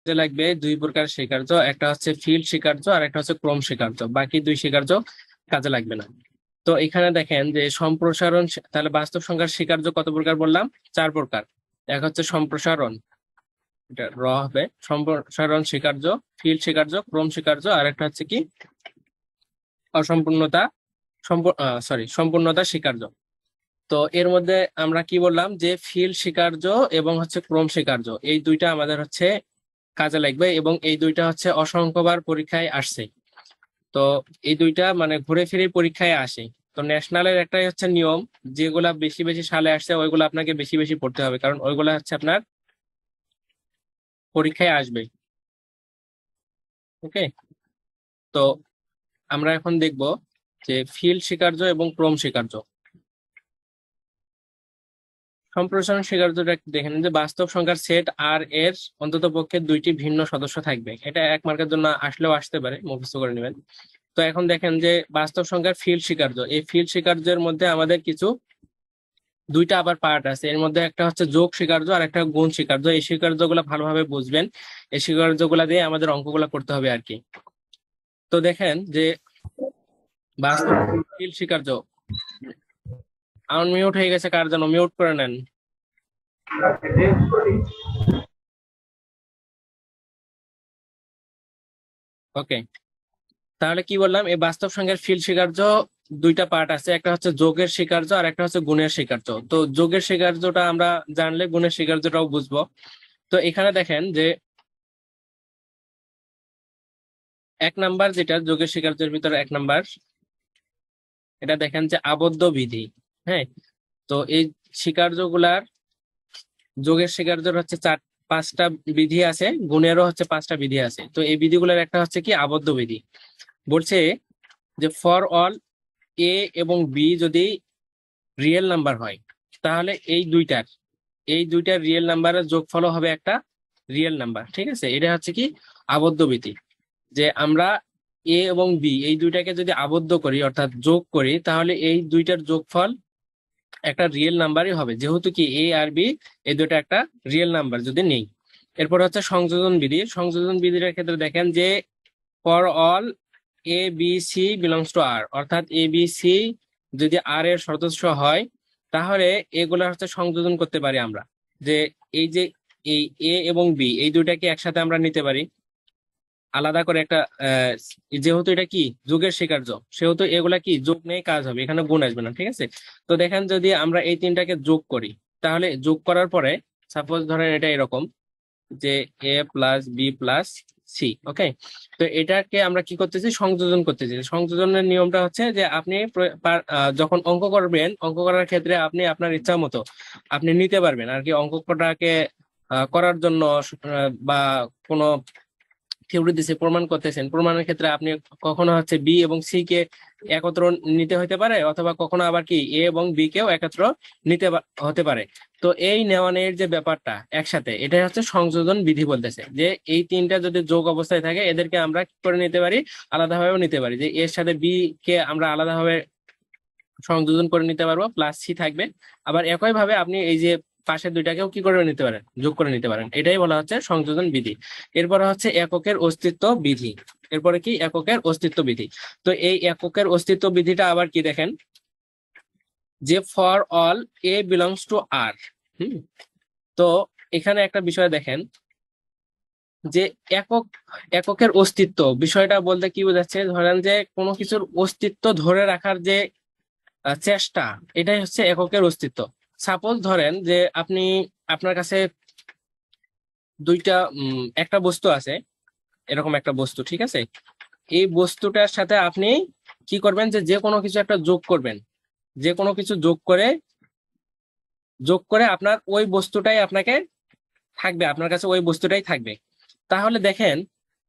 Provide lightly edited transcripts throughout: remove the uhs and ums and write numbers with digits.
যে লাগবে দুই প্রকার স্বীকার্য, একটা হচ্ছে ফিল্ড স্বীকার্য আর একটা হচ্ছে ক্রম স্বীকার্য, বাকি দুই স্বীকার্য কাজে লাগবে না। তো এখানে দেখেন যে সম্প্রসারণ, তাহলে বাস্তব সংখ্যার স্বীকার্য কত প্রকার বললাম? 4 প্রকার। এক হচ্ছে সম্প্রসারণ, এটা র হবে, সম্প্রসারণ স্বীকার্য, ফিল্ড স্বীকার্য, ক্রম স্বীকার্য, আর একটা হচ্ছে কি অসম্পূর্ণতা, সম্পূর্ণতা স্বীকার্য। তো এর মধ্যে আমরা কি বললাম যে ফিল্ড স্বীকার্য এবং হচ্ছে ক্রম স্বীকার্য, এই দুইটা আমাদের হচ্ছে কাজে লাগবে, এবং এই দুইটা হচ্ছে অসংখ্যবার পরীক্ষায় আসছে। তো এই দুইটা মানে ঘুরে ফিরে পরীক্ষায় আসে। তো ন্যাশনালের একটাই হচ্ছে নিয়ম, যেগুলা বেশি বেশি সালে আসছে ওইগুলো আপনাকে বেশি বেশি পড়তে হবে, কারণ ওইগুলা হচ্ছে আপনার পরীক্ষায় আসবে। ওকে, তো আমরা এখন দেখব যে ফিল্ড স্বীকার্য এবং ক্রম স্বীকার্য। সম্প্রসারণ স্বীকার্যটা একটু দেখে নিন, যে বাস্তব সংখ্যার সেট আর এর অন্তত পক্ষে দুইটি ভিন্ন সদস্য থাকবে। এটা এক মার্কের জন্য আসলেও আসতে পারে, মুখস্থ করে নেবেন। তো এখন দেখেন যে বাস্তব সংখ্যার ফিল্ড স্বীকার্য, এই ফিল্ড স্বীকার্যের মধ্যে আমাদের কিছু দুইটা আবার পার্ট আছে। এর মধ্যে একটা হচ্ছে যোগ স্বীকার্য আর একটা গুণ স্বীকার্য। এই স্বীকার্যগুলো ভালোভাবে বুঝবেন, এই স্বীকার্যগুলা দিয়ে আমাদের অঙ্কগুলা করতে হবে আর কি। তো দেখেন যে বাস্তব ফিল্ড স্বীকার্য, আনমিউট হয়ে গেছে কার জন্য, মিউট করে নেন। ওকে, তাহলে কি বললাম, এই বাস্তব সংখ্যার ফিল্ড স্বীকার্য দুইটা পার্ট আছে, একটা হচ্ছে যোগের স্বীকার্য আর একটা হচ্ছে গুণের স্বীকার্য। তো যোগের স্বীকার্যটা আমরা জানলে গুণের স্বীকার্যটাও বুঝবো। তো এখানে দেখেন যে এক নাম্বার, যেটা যোগের স্বীকার্যের ভিতরে এক নাম্বার, এটা দেখেন যে আবদ্ধ বিধি। হ্যাঁ, তো এই স্বীকার্যগুলার, যোগের স্বীকার্যের হচ্ছে পাঁচটা বিধি আছে, গুণেরও হচ্ছে পাঁচটা বিধি আছে। তো এই বিধিগুলোর একটা হচ্ছে কি আবদ্ধ বিধি। বলছে যে ফর অল এ এবং বি যদি রিয়েল নাম্বার হয়, তাহলে এই দুইটার রিয়েল নাম্বারের যোগফল হবে একটা রিয়েল নাম্বার। ঠিক আছে, এটা হচ্ছে কি আবদ্ধ বিধি, যে আমরা এ এবং বি এই দুইটাকে যদি আবদ্ধ করি অর্থাৎ যোগ করি, তাহলে এই দুইটার যোগফল একটা রিয়েল নাম্বারই হবে, যেহেতু কি এ আর বি এই দুটো একটা রিয়েল নাম্বার যদি নেই। এরপর হচ্ছে সংযোজন বিধি। সংযোজন বিধির ক্ষেত্রে দেখেন যে for all A B C belongs to R, অর্থাৎ এ বি সি যদি আর এর সদস্য হয়, তাহলে এগুলা হচ্ছে সংযোজন করতে পারি আমরা। যে এই যে এই এ এবং বি এই দুইটাকে একসাথে আমরা নিতে পারি আলাদা করে একটা, যেহেতু এটা কি যোগের স্বীকার্য, সেহেতু এগুলা কি যোগ নিয়ে কাজ হবে, এখানে গুণ আসবে না। ঠিক আছে, তো দেখেন যদি আমরা এই তিনটাকে যোগ করি, তাহলে যোগ করার পরে সাপোজ ধরেন এটা এরকম যে এ প্লাস বি প্লাস সি। ওকে, তো এটাকে আমরা কি করতেছি, সংযোজন করতেছি। সংযোজনের নিয়মটা হচ্ছে যে আপনি যখন অঙ্ক করবেন, অঙ্ক করার ক্ষেত্রে আপনি আপনার ইচ্ছা মতো আপনি নিতে পারবেন আর কি অঙ্কটাকে করার জন্য, বা কোনো থিওরি দিছে প্রমাণ করতেছেন, প্রমাণের ক্ষেত্রে আপনি কখনো হচ্ছে বি এবং সি কে একত্র নিতে হতে পারে, অথবা কখনো আবার কি এ এবং বি কেও একত্র নিতে হতে পারে। তো এই নেওয়ানের যে ব্যাপারটা একসাথে, এটা হচ্ছে সংযোজন বিধি বলতেছে, যে এই তিনটা যদি যোগ অবস্থায় থাকে এদেরকে আমরা কি করে নিতে পারি, আলাদাভাবেও নিতে পারি। যে এর সাথে বি কে আমরা আলাদাভাবে সংযোজন করে নিতে পারবো, প্লাস সি থাকবে। আবার একই ভাবে আপনি এই যে পাশের দুইটাকেও কি করে নিতে পারেন, যোগ করে নিতে পারেন। এটাই বলা হচ্ছে সংযোজন বিধি। এরপরে হচ্ছে এককের অস্তিত্ব বিধি। এরপরে কি এককের অস্তিত্ব বিধি। তো এই এককের অস্তিত্ব বিধিটা আবার কি দেখেন, যে for all A belongs to R. তো এখানে একটা বিষয় দেখেন যে এককের অস্তিত্ব বিষয়টা বলতে কি বোঝাচ্ছে, ধরেন যে কোনো কিছুর অস্তিত্ব ধরে রাখার যে চেষ্টা, এটাই হচ্ছে এককের অস্তিত্ব। সাপোজ ধরেন যে আপনার কাছে একটা বস্তু আছে, এরকম একটা বস্তু। ঠিক আছে, এই বস্তুটার সাথে আপনি কি করবেন, যে যে কোনো কিছু একটা যোগ করবেন, যে কোনো কিছু যোগ করে আপনার ওই বস্তুটাই আপনাকে থাকবে, আপনার কাছে ওই বস্তুটাই থাকবে। তাহলে দেখেন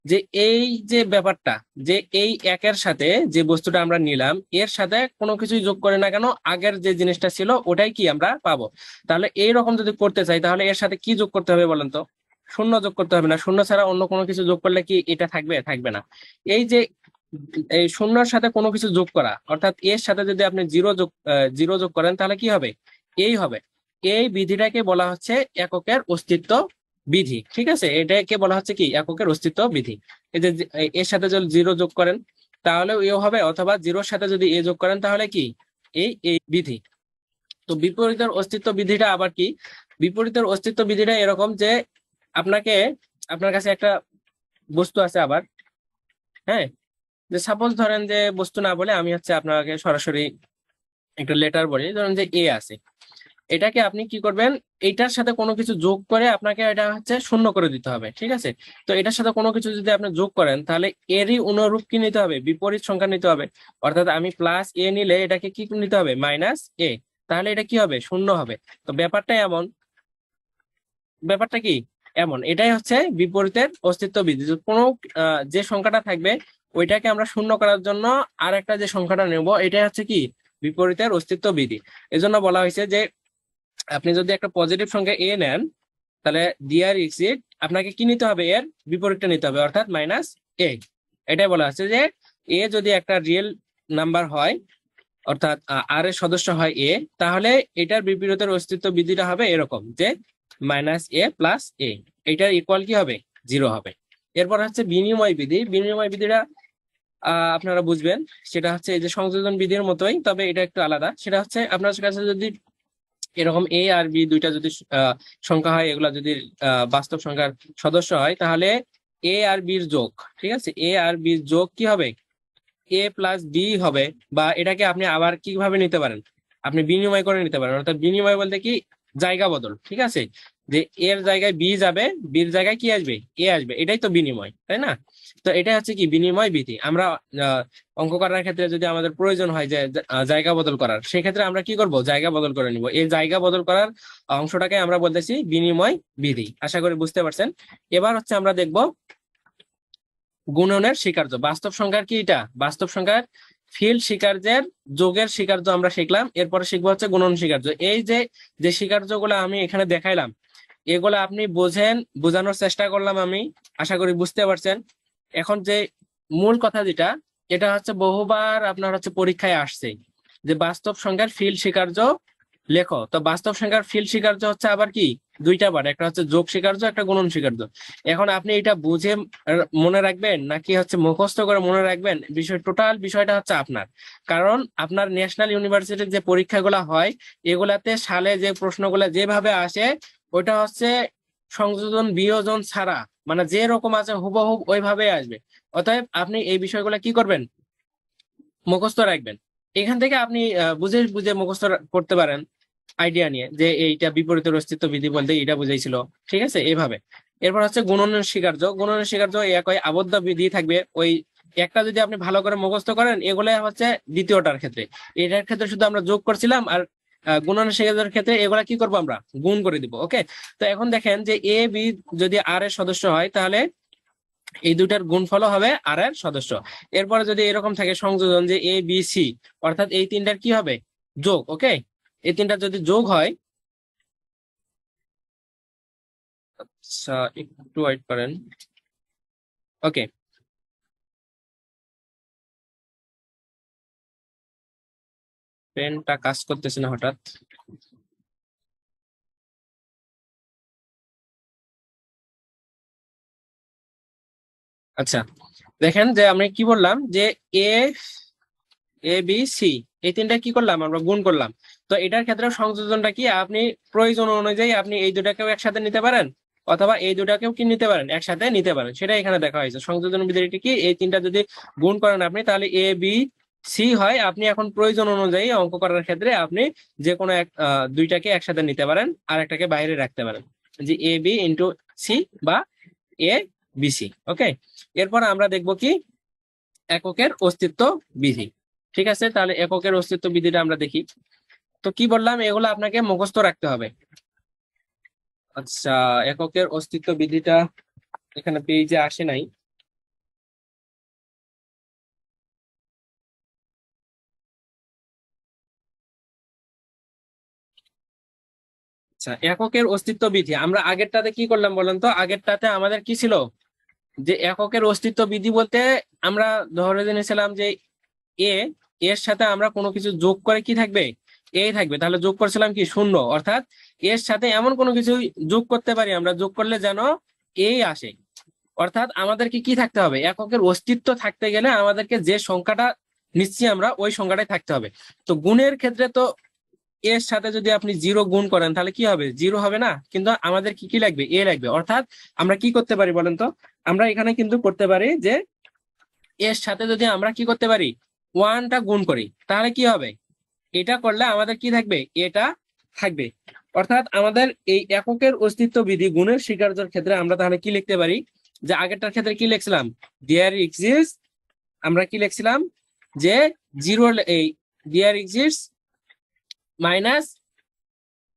যে এই যে ব্যাপারটা, যে এই একের সাথে যে বস্তুটা আমরা নিলাম এর সাথে কোনো কিছুই যোগ করে না কেন, আগের যে জিনিসটা ছিল ওটাই কি আমরা পাবো। তাহলে এই রকম যদি করতে চাই, তাহলে এর সাথে কি যোগ করতে হবে বলেন তো? শূন্য যোগ করতে হবে না? শূন্য ছাড়া অন্য কোনো কিছু যোগ করলে কি এটা থাকবে? থাকবে না। এই যে এই শূন্যর সাথে কোনো কিছু যোগ করা, অর্থাৎ এর সাথে যদি আপনি জিরো যোগ করেন, তাহলে কি হবে? এই হবে। এই বিধিটাকে বলা হচ্ছে এককের অস্তিত্ব বিধি, ঠিক আছে, এটাকে বলা হচ্ছে কি এককের অস্তিত্ব বিধি। এই যে এর সাথে যদি জিরো যোগ করেন তাহলেও এ হবে, অথবা জিরোর সাথে যদি এ যোগ করেন তাহলে কি এই বিধি। তো বিপরীতের অস্তিত্ব বিধিটা আবার কি? বিপরীতের অস্তিত্ব বিধিটা এরকম যে আপনাকে, আপনার কাছে একটা বস্তু আছে আবার, হ্যাঁ, যে সাপোজ ধরেন যে বস্তু না বলে আমি হচ্ছে আপনাকে সরাসরি একটা লেটার বলি, ধরেন যে এ আছে, এটাকে আপনি কি করবেন, এইটার সাথে কোনো কিছু যোগ করে আপনাকে এটা হচ্ছে শূন্য করে দিতে হবে, ঠিক আছে। তো এটার সাথে কোনো কিছু যদি আপনি যোগ করেন তাহলে এরই অনুরূপ কি নিতে হবে, বিপরীত সংখ্যা নিতে হবে। অর্থাৎ আমি প্লাস এ নিলে এটাকে কি নিতে হবে, মাইনাস এ, তাহলে এটা কি হবে, শূন্য হবে। তো ব্যাপারটা এমন, ব্যাপারটা কি এমন, এটাই হচ্ছে বিপরীতের অস্তিত্ব বিধি। যে কোনো যে সংখ্যাটা থাকবে ওইটাকে আমরা শূন্য করার জন্য আর একটা যে সংখ্যাটা নেব, এটাই হচ্ছে কি বিপরীতের অস্তিত্ব বিধি। এজন্য বলা হয়েছে যে আপনি যদি একটা পজিটিভ সংখ্যা এ নেন তাহলে ডিআর এক্সিট আপনাকে কি নিতে হবে, এর বিপরীতটা নিতে হবে, অর্থাৎ মাইনাস এ। এটাই বলা হচ্ছে যে এ যদি একটা রিয়েল নাম্বার হয়, অর্থাৎ আর এর সদস্য হয় এ, তাহলে এটার বিপরীতের অস্তিত্ব বিধিটা হবে এরকম যে মাইনাস এ প্লাস এ, এটার ইকুয়াল কি হবে, জিরো হবে। এরপর হচ্ছে বিনিময় বিধি। বিনিময় বিধিটা আপনারা বুঝবেন, সেটা হচ্ছে এই যে সংযোজন বিধির মতোই, তবে এটা একটু আলাদা। সেটা হচ্ছে আপনার কাছে যদি এরকম এ আর বি দুইটা যদি সংখ্যা হয়, এগুলা যদি বাস্তব সংখ্যার সদস্য হয়, তাহলে এ আর বির যোগ, ঠিক আছে, এ আর বির যোগ কি হবে, এ প্লাস বি হবে। বা এটাকে আপনি আবার কিভাবে নিতে পারেন, আপনি বিনিময় করে নিতে পারেন। অর্থাৎ বিনিময় বলতে কি জায়গা বদল, ঠিক আছে, যে এর জায়গায় বি যাবে, বির জায়গায় কি আসবে, এ আসবে, এটাই তো বিনিময়, তাই না? তো এটা হচ্ছে কি বিনিময় বিধি। আমরা অঙ্ক করার ক্ষেত্রে যদি আমাদের প্রয়োজন হয় যে জায়গা বদল করার, সেক্ষেত্রে আমরা কি করব, জায়গা বদল করে নিব। এই জায়গা বদল করার অংশটাকে আমরা বলতেছি বিনিময় বিধি। আশা করি বুঝতে পারছেন। এবার হচ্ছে আমরা দেখব গুণনের স্বীকার্য। বাস্তব সংখ্যার কি এটা, বাস্তব সংখ্যার ফিল্ড স্বীকার্যের যোগের স্বীকার্য আমরা শিখলাম। এরপরে শিখবো হচ্ছে গুণন স্বীকার্য। এই যে যে স্বীকার্য গুলো আমি এখানে দেখাইলাম, এগুলো আপনি বোঝেন, বোঝানোর চেষ্টা করলাম আমি, আশা করি বুঝতে পারছেন। এখন যে মূল কথা যেটা, এটা হচ্ছে বহুবার আপনার হচ্ছে পরীক্ষায় আসছে যে বাস্তব সংখ্যার ফিল্ড স্বীকার্য লেখো। তো বাস্তব সংখ্যার ফিল্ড স্বীকার্য হচ্ছে আবার কি দুইটা বার, একটা হচ্ছে যোগ স্বীকার্য, একটা গুণন স্বীকার্য। এখন আপনি এটা বুঝে মনে রাখবেন নাকি হচ্ছে মুখস্থ করে মনে রাখবেন, টোটাল বিষয়টা হচ্ছে আপনার। কারণ আপনার ন্যাশনাল ইউনিভার্সিটির যে পরীক্ষাগুলো হয়, এগুলাতে সালে যে প্রশ্নগুলো যেভাবে আসে, ওইটা হচ্ছে সংযোজন বিয়োজন ছাড়া, মানে যে রকম আছে হুবহুব ওইভাবে আসবে। অতএব আপনি এই বিষয়গুলো কি করবেন, মুখস্থ রাখবেন। এখান থেকে আপনি বুঝে বুঝে মুখস্থ করতে পারেন, আইডিয়া নিয়ে যে এইটা বিপরীতের অস্তিত্ব বিধি বলতে এটা বুঝাইছিল, ঠিক আছে, এইভাবে। এরপর হচ্ছে গুণনের স্বীকার্য। গুণনের স্বীকার্য একই আবদ্ধ বিধি থাকবে। ওই একটা যদি আপনি ভালো করে মুখস্থ করেন, এগুলো হচ্ছে দ্বিতীয়টার ক্ষেত্রে। এটার ক্ষেত্রে শুধু আমরা যোগ করছিলাম, আর গুণনের স্বীকার্যের ক্ষেত্রে এগুলা কি করবো, আমরা গুণ করে দিব। ওকে, তো এখন দেখেন যে এ বি যদি আর এর সদস্য হয়, তাহলে এই দুটার গুণফল হবে আর এর সদস্য। এরপরে যদি এরকম থাকে সংযোজন যে এ বি সি, অর্থাৎ এই তিনটার কি হবে, যোগ। ওকে, এই তিনটা যদি যোগ হয়, আচ্ছা একটু ওয়েট করেন। ওকে, পেনটা কাজ করতেছে না হঠাৎ। আচ্ছা, দেখেন যে আমি কি বললাম যে এ এ বি সি, এই তিনটা কি করলাম, আমরা গুণ করলাম। তো এটার ক্ষেত্রে সংযোজনটা কি, আপনি প্রয়োজন অনুযায়ী আপনি এই দুটাকেও একসাথে নিতে পারেন, অথবা এই দুটাকেও কি নিতে পারেন, একসাথে নিতে পারেন। সেটা এখানে দেখা হয়েছে। সংযোজন বিধিটি কি, এই তিনটা যদি গুণ করেন আপনি, তাহলে এ বি সি হয়। আপনি এখন প্রয়োজন অনুযায়ী অঙ্ক করার ক্ষেত্রে আপনি যে কোনো এক দুইটাকে একসাথে নিতে পারেন, আর একটাকে বাইরে রাখতে পারেন, যে এ বি ইন্টু সি বা এ বি সি। ওকে, এরপর আমরা দেখব কি এককের অস্তিত্ব বিধি। ঠিক আছে, তাহলে এককের অস্তিত্ব বিধিটা আমরা দেখি। তো কি বললাম, এগুলো আপনাকে মুখস্থ রাখতে হবে। আচ্ছা, এককের অস্তিত্ব বিধিটা এখানে পেজে আসে নাই। আচ্ছা, এককের অস্তিত্ব বিধি আমরা আগেরটাতে কি করলাম বলেন তো? আগেরটাতে আমাদের কি ছিল, যে এককের অস্তিত্ব বিধি বলতে আমরা ধরে জেনেছিলাম যে এ এর সাথে আমরা কোনো কিছু যোগ করে কি থাকবে, এ থাকবে, তাহলে যোগ করছিলাম কি শূন্য, অর্থাৎ এর সাথে এমন কোনো কিছু যোগ করতে পারি আমরা, যোগ করলে যেন এই আসে। অর্থাৎ আমাদেরকে কি থাকতে হবে, এককের অস্তিত্ব থাকতে গেলে আমাদেরকে যে সংখ্যাটা নিচ্ছি আমরা ওই সংখ্যাটাই থাকতে হবে। তো গুণের ক্ষেত্রে তো এর সাথে যদি আপনি জিরো গুণ করেন তাহলে কি হবে, জিরো হবে না, কিন্তু আমাদের কি কি লাগবে, এ লাগবে। অর্থাৎ আমরা কি করতে পারি বলেন তো, আমরা এখানে কিন্তু করতে পারি যে এর সাথে যদি আমরা কি করতে পারি, ওয়ানটা গুণ করি, তাহলে কি হবে, এটা করলে আমাদের কি থাকবে, এটা থাকবে। অর্থাৎ আমাদের এই এককের অস্তিত্ব বিধি গুণের স্বীকার্যের ক্ষেত্রে আমরা তাহলে কি লিখতে পারি, যে আগেরটার ক্ষেত্রে কি লিখছিলাম, দেয়ার এক্সিস্ট, আমরা কি লিখছিলাম যে জিরো, এই দেয়ার এক্সিস্ট মাইনাস,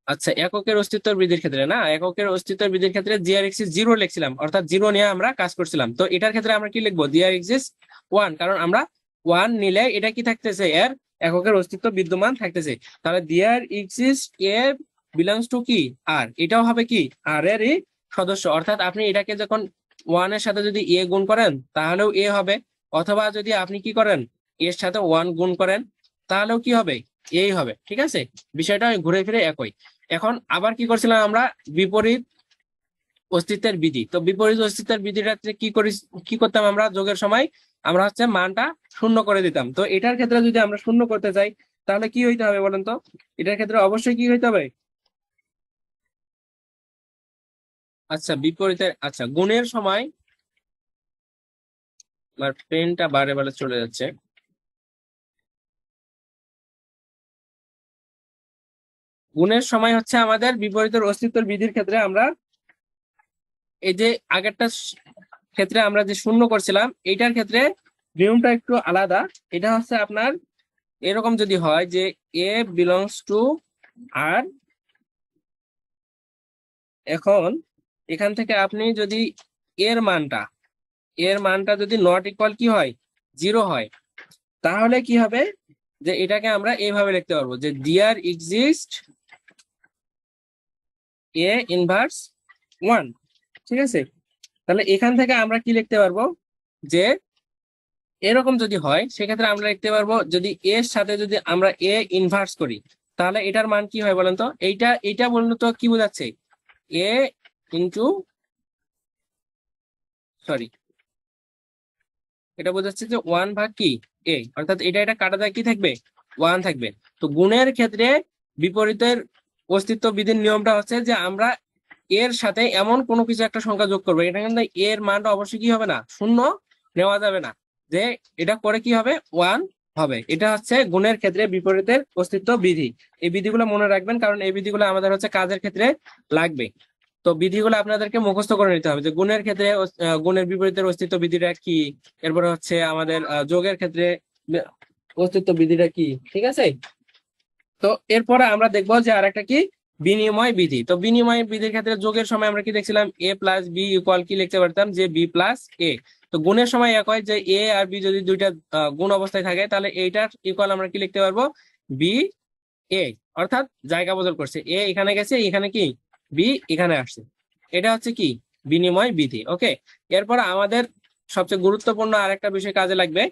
আচ্ছা এককের অস্তিত্ব বৃদ্ধির ক্ষেত্রে না, এককের অস্তিত্ব বৃদ্ধির ক্ষেত্রে জিআর এক্সিস জিরো লিখছিলাম, অর্থাৎ জিরো নিয়ে আমরা কাজ করছিলাম। তো এটার ক্ষেত্রে আমরা কি লিখবো, জিআর এক্সিস ওয়ান, কারণ আমরা ওয়ান নিলে এটা কি থাকতেছে, এর এককের অস্তিত্ব বিদ্যমান থাকতেছে। তাহলে দিয়ার এক্সিস এ বিলংস টু কি আর, এটাও হবে কি আর এরই সদস্য। অর্থাৎ আপনি এটাকে যখন ওয়ান এর সাথে যদি এ গুণ করেন তাহলেও এ হবে, অথবা যদি আপনি কি করেন এর সাথে ওয়ান গুণ করেন তাহলেও কি হবে, এই হবে। ঠিক আছে, বিষয়টা ঘুরে ফিরে একই। এখন আবার কি করছিলাম আমরা, বিপরীত অস্তিত্বের বিধি। তো বিপরীত অস্তিত্বের বিধিটা কি করি, কি করতাম আমরা যোগের সময়, আমরা হচ্ছে মানটা শূন্য করে দিতাম। তো এটার ক্ষেত্রে যদি আমরা শূন্য করতে চাই তাহলে কি হইতে হবে বলেন তো, এটার ক্ষেত্রে অবশ্যই কি হইতে হবে, আচ্ছা বিপরীতের, আচ্ছা গুণের সময়, আমার পেনটা বারে বারে চলে যাচ্ছে। গুণের সময় হচ্ছে আমাদের বিপরীতের অস্তিত্বের বিধির ক্ষেত্রে আমরা এই যে আগেরটা ক্ষেত্রে আমরা যে শূন্য করছিলাম, এইটার ক্ষেত্রে নিয়মটা একটু আলাদা। এটা হচ্ছে আপনার এরকম যদি হয় যে এ বিলংস টু আর, এখন এখান থেকে আপনি যদি এর মানটা, এর মানটা যদি নট ইকুয়াল কি হয়, জিরো হয়, তাহলে কি হবে, যে এটাকে আমরা এইভাবে লিখতে পারবো যে deer exist A inverse one. ঠিক আছে, তাহলে এখান থেকে আমরা কি লিখতে পারবো, যে এরকম যদি হয় সেক্ষেত্রে আমরা লিখতে পারবো, যদি এর সাথে যদি আমরা এ ইনভার্স করি তাহলে এটার মান কি হয় বলেন তো, এইটা এইটা বললো তো কি বোঝাচ্ছে, এ ইন্টু, সরি এটা বোঝাচ্ছে যে ওয়ান ভাগ কি এ, অর্থাৎ এটা এটা কাটা যায় কি থাকবে, ওয়ান থাকবে। তো গুণের ক্ষেত্রে বিপরীতের অস্তিত্ব বিধির নিয়মটা হচ্ছে যে আমরা এর সাথে এমন কোনো কিছু একটা সংখ্যা যোগ করবো, এটা কিন্তু এর মানটা অবশ্যই কি হবে না, শূন্য নেওয়া যাবে না, যে এটা করে কি হবে, ওয়ান হবে। এটা হচ্ছে গুণের ক্ষেত্রে বিপরীতের অস্তিত্ব বিধি। এই বিধিগুলো মনে রাখবেন, কারণ এই বিধিগুলো আমাদের হচ্ছে কাজের ক্ষেত্রে লাগবে। তো বিধিগুলো আপনাদেরকে মুখস্থ করে নিতে হবে, যে গুণের ক্ষেত্রে গুণের বিপরীতের অস্তিত্ব বিধিটা কি, এরপরে হচ্ছে আমাদের যোগের ক্ষেত্রে অস্তিত্ব বিধিটা কি। ঠিক আছে, তো এরপরে আমরা দেখবো যে আরেকটা কি, বিনিময় বিধি। তো বিনিময় বিধির ক্ষেত্রে যোগের সময় আমরা কি দেখছিলাম, এ প্লাস বি ইকুয়াল কি লিখতে পারতাম, যে বি প্লাস এ। তো গুণের সময় এক হয় যে এ আর বি যদি দুইটা গুণ অবস্থায় থাকে তাহলে এইটার ইকুয়াল আমরা কি লিখতে পারবো, বি এ। অর্থাৎ জায়গা বদল করছে, এ এখানে গেছে, এখানে কি বি এখানে আসছে। এটা হচ্ছে কি বিনিময় বিধি। ওকে, এরপর আমাদের সবচেয়ে গুরুত্বপূর্ণ আরেকটা বিষয় কাজে লাগবে,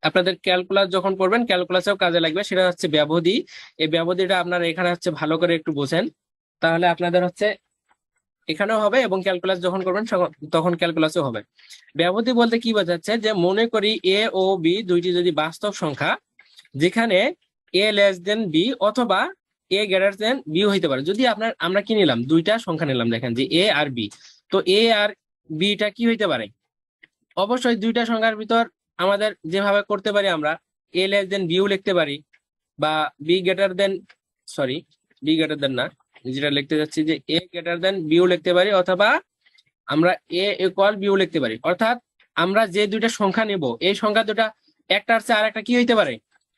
আপনাদের ক্যালকুলাস যখন করবেন ক্যালকুলাসেও কাজে লাগবে, সেটা হচ্ছে ব্যবধি। এই ব্যবধিটা আপনারা এখানে হচ্ছে ভালো করে একটু বোঝেন, তাহলে আপনাদের হচ্ছে এখানেও হবে এবং ক্যালকুলাস যখন করবেন তখন ক্যালকুলাসও হবে। ব্যবধি বলতে কি বোঝাচ্ছে, যে মনে করি এ ও বি দুইটি যদি বাস্তব সংখ্যা, যেখানে এ লেস দেন বি অথবা এ গ্রেটার দেন বি হইতে পারে। যদি আপনার আমরা কি নিলাম, দুইটা সংখ্যা নিলাম, দেখেন যে এ আর বি, তো এ আর বিটা কি হইতে পারে, অবশ্যই দুইটা সংখ্যার ভিতর আমাদের যেভাবে করতে পারি আমরা এ লেস দেন বিও লিখতে পারি, বা b greater than, sorry b greater than না, যেটা লিখতে যাচ্ছি যে এ গ্রেটার দেন বিও লিখতে পারি, অথবা আমরা এ ইকুয়াল বিও লিখতে পারি। অর্থাৎ আমরা যে দুইটা সংখ্যা নেব এই সংখ্যা দুটা একটার চেয়ে আরেকটা কি হইতে পারে,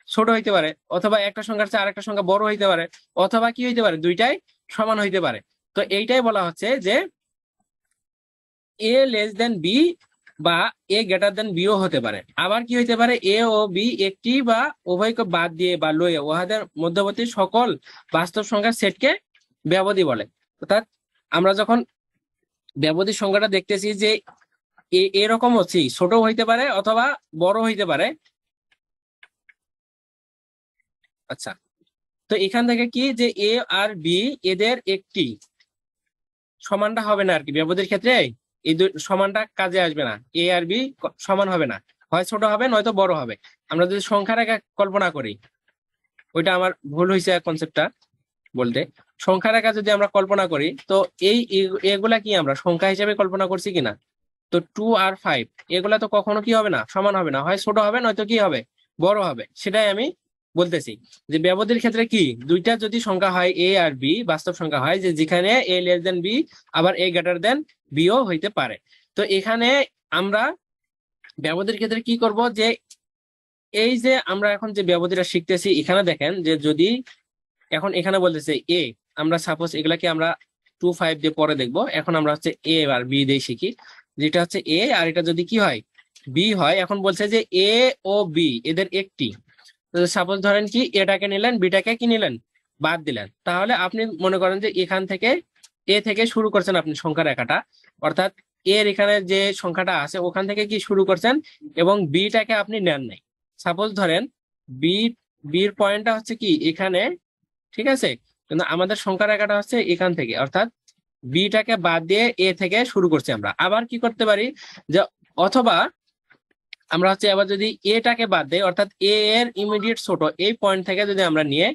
ছোট হইতে পারে, অথবা একটা সংখ্যার চেয়ে আরেকটা সংখ্যা বড় হইতে পারে, অথবা কি হইতে পারে, দুইটাই সমান হইতে পারে। তো এইটাই বলা হচ্ছে যে এ লেস দেন বি বা এ গ্রেটার দেন বিও হতে পারে। আবার কি হইতে পারে, এ ও বি একটি বা উভয়কে বাদ দিয়ে বা লইয়া উহাদের মধ্যবর্তী সকল বাস্তব সংখ্যার সেটকে ব্যবধি বলে। অর্থাৎ আমরা যখন ব্যবধি সংখ্যাটা দেখতেছি যে এরকম হচ্ছে ছোট হইতে পারে অথবা বড় হইতে পারে। আচ্ছা, তো এখান থেকে কি যে এ আর বি এদের একটি সমানটা হবে না আর কি, ব্যবধির ক্ষেত্রে এই সমানটা কাজে আসবে না, এ আর বি সমান হবে না, হয় ছোট হবে নয়তো বড় হবে। আমরা যদি সংখ্যা রেখা কল্পনা করি, ওইটা আমার ভুল হয়েছে কনসেপ্টটা বলতে, সংখ্যা রেখা যদি আমরা কল্পনা করি তো এগুলা কি আমরা সংখ্যা হিসেবে কল্পনা করছি কিনা, তো 2 আর 5 এগুলা তো কখনো কি হবে না, সমান হবে না, হয় ছোট হবে নয়তো কি হবে, বড় হবে। সেটাই আমি বলতেছি যে ব্যবধির ক্ষেত্রে কি দুইটা যদি সংখ্যা হয় এ আর বি, বাস্তব সংখ্যা হয় যে যেখানে এ লেস দেন বি আবার এ গ্রেটার দেন বিও হইতে পারে। তো এখানে আমরা ব্যবধির ক্ষেত্রে কি করব, যে এই যে আমরা এখন যে ব্যবধিটা শিখতেছি, এখানে দেখেন যে যদি এখন এখানে বলতেছে এ, আমরা সাপোজ এগুলাকে আমরা 2 5 দিয়ে পরে দেখবো, এখন আমরা হচ্ছে এ আর বি দিয়ে শিখি, যেটা হচ্ছে এ আর এটা যদি কি হয় বি হয়। এখন বলছে যে এ ও বি এদের একটি, সাপোজ ধরেন কি এটাকে নিলেন বিটাকে কি নিলেন বাদ দিলেন, তাহলে আপনি মনে করেন যে এখান থেকে এ থেকে শুরু করছেন আপনি সংখ্যা রেখাটা, অর্থাৎ এর এখানে যে সংখ্যাটা আছে ওখান থেকে কি শুরু করছেন এবং বিটাকে আপনি নেন নাই। সাপোজ ধরেন বি, বির পয়েন্টটা হচ্ছে কি এখানে, ঠিক আছে, কিন্তু আমাদের সংখ্যা রেখাটা হচ্ছে এখান থেকে, অর্থাৎ বিটাকে বাদ দিয়ে এ থেকে শুরু করছি আমরা। আবার কি করতে পারি যে অথবা আমরা হচ্ছে আবার যদি এটাকে বাদ দেই, অর্থাৎ এ এর ইমিডিয়েট ছোট এই পয়েন্ট থেকে যদি আমরা নিয়ে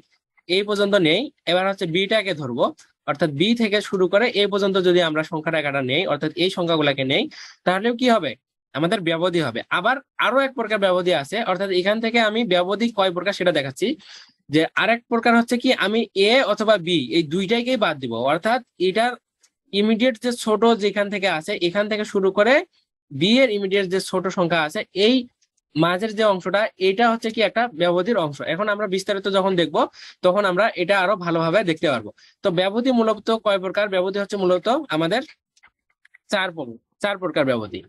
এই পর্যন্ত নেই, এবার হচ্ছে বিটাকে ধরবো, অর্থাৎ বি থেকে শুরু করে এই পর্যন্ত যদি আমরা সংখ্যা রেখাটা নেই, অর্থাৎ এই সংখ্যাগুলোকে নেই, তাহলেও কি হবে আমাদের ব্যবধি হবে। আবার আরো এক প্রকার ব্যবধি আছে, অর্থাৎ এখান থেকে আমি ব্যবধি কয় প্রকার সেটা দেখাচ্ছি। যে আরেক প্রকার হচ্ছে কি আমি এ অথবা বি এই দুইটাকেই বাদ দিব, অর্থাৎ এটার ইমিডিয়েট যে ছোট যেখান থেকে আছে এখান থেকে শুরু করে বি এর ইমিডিয়েট যে ছোট সংখ্যা আছে এই মাঝের যে অংশটা, এটা হচ্ছে কি একটা ব্যবধির অংশ। এখন আমরা বিস্তারিত যখন দেখব তখন আমরা এটা আরো ভালোভাবে দেখতে পারবো। তো ব্যবধি মূলত কয় প্রকার, ব্যবধি হচ্ছে মূলত আমাদের চার প্রকার ব্যবধি।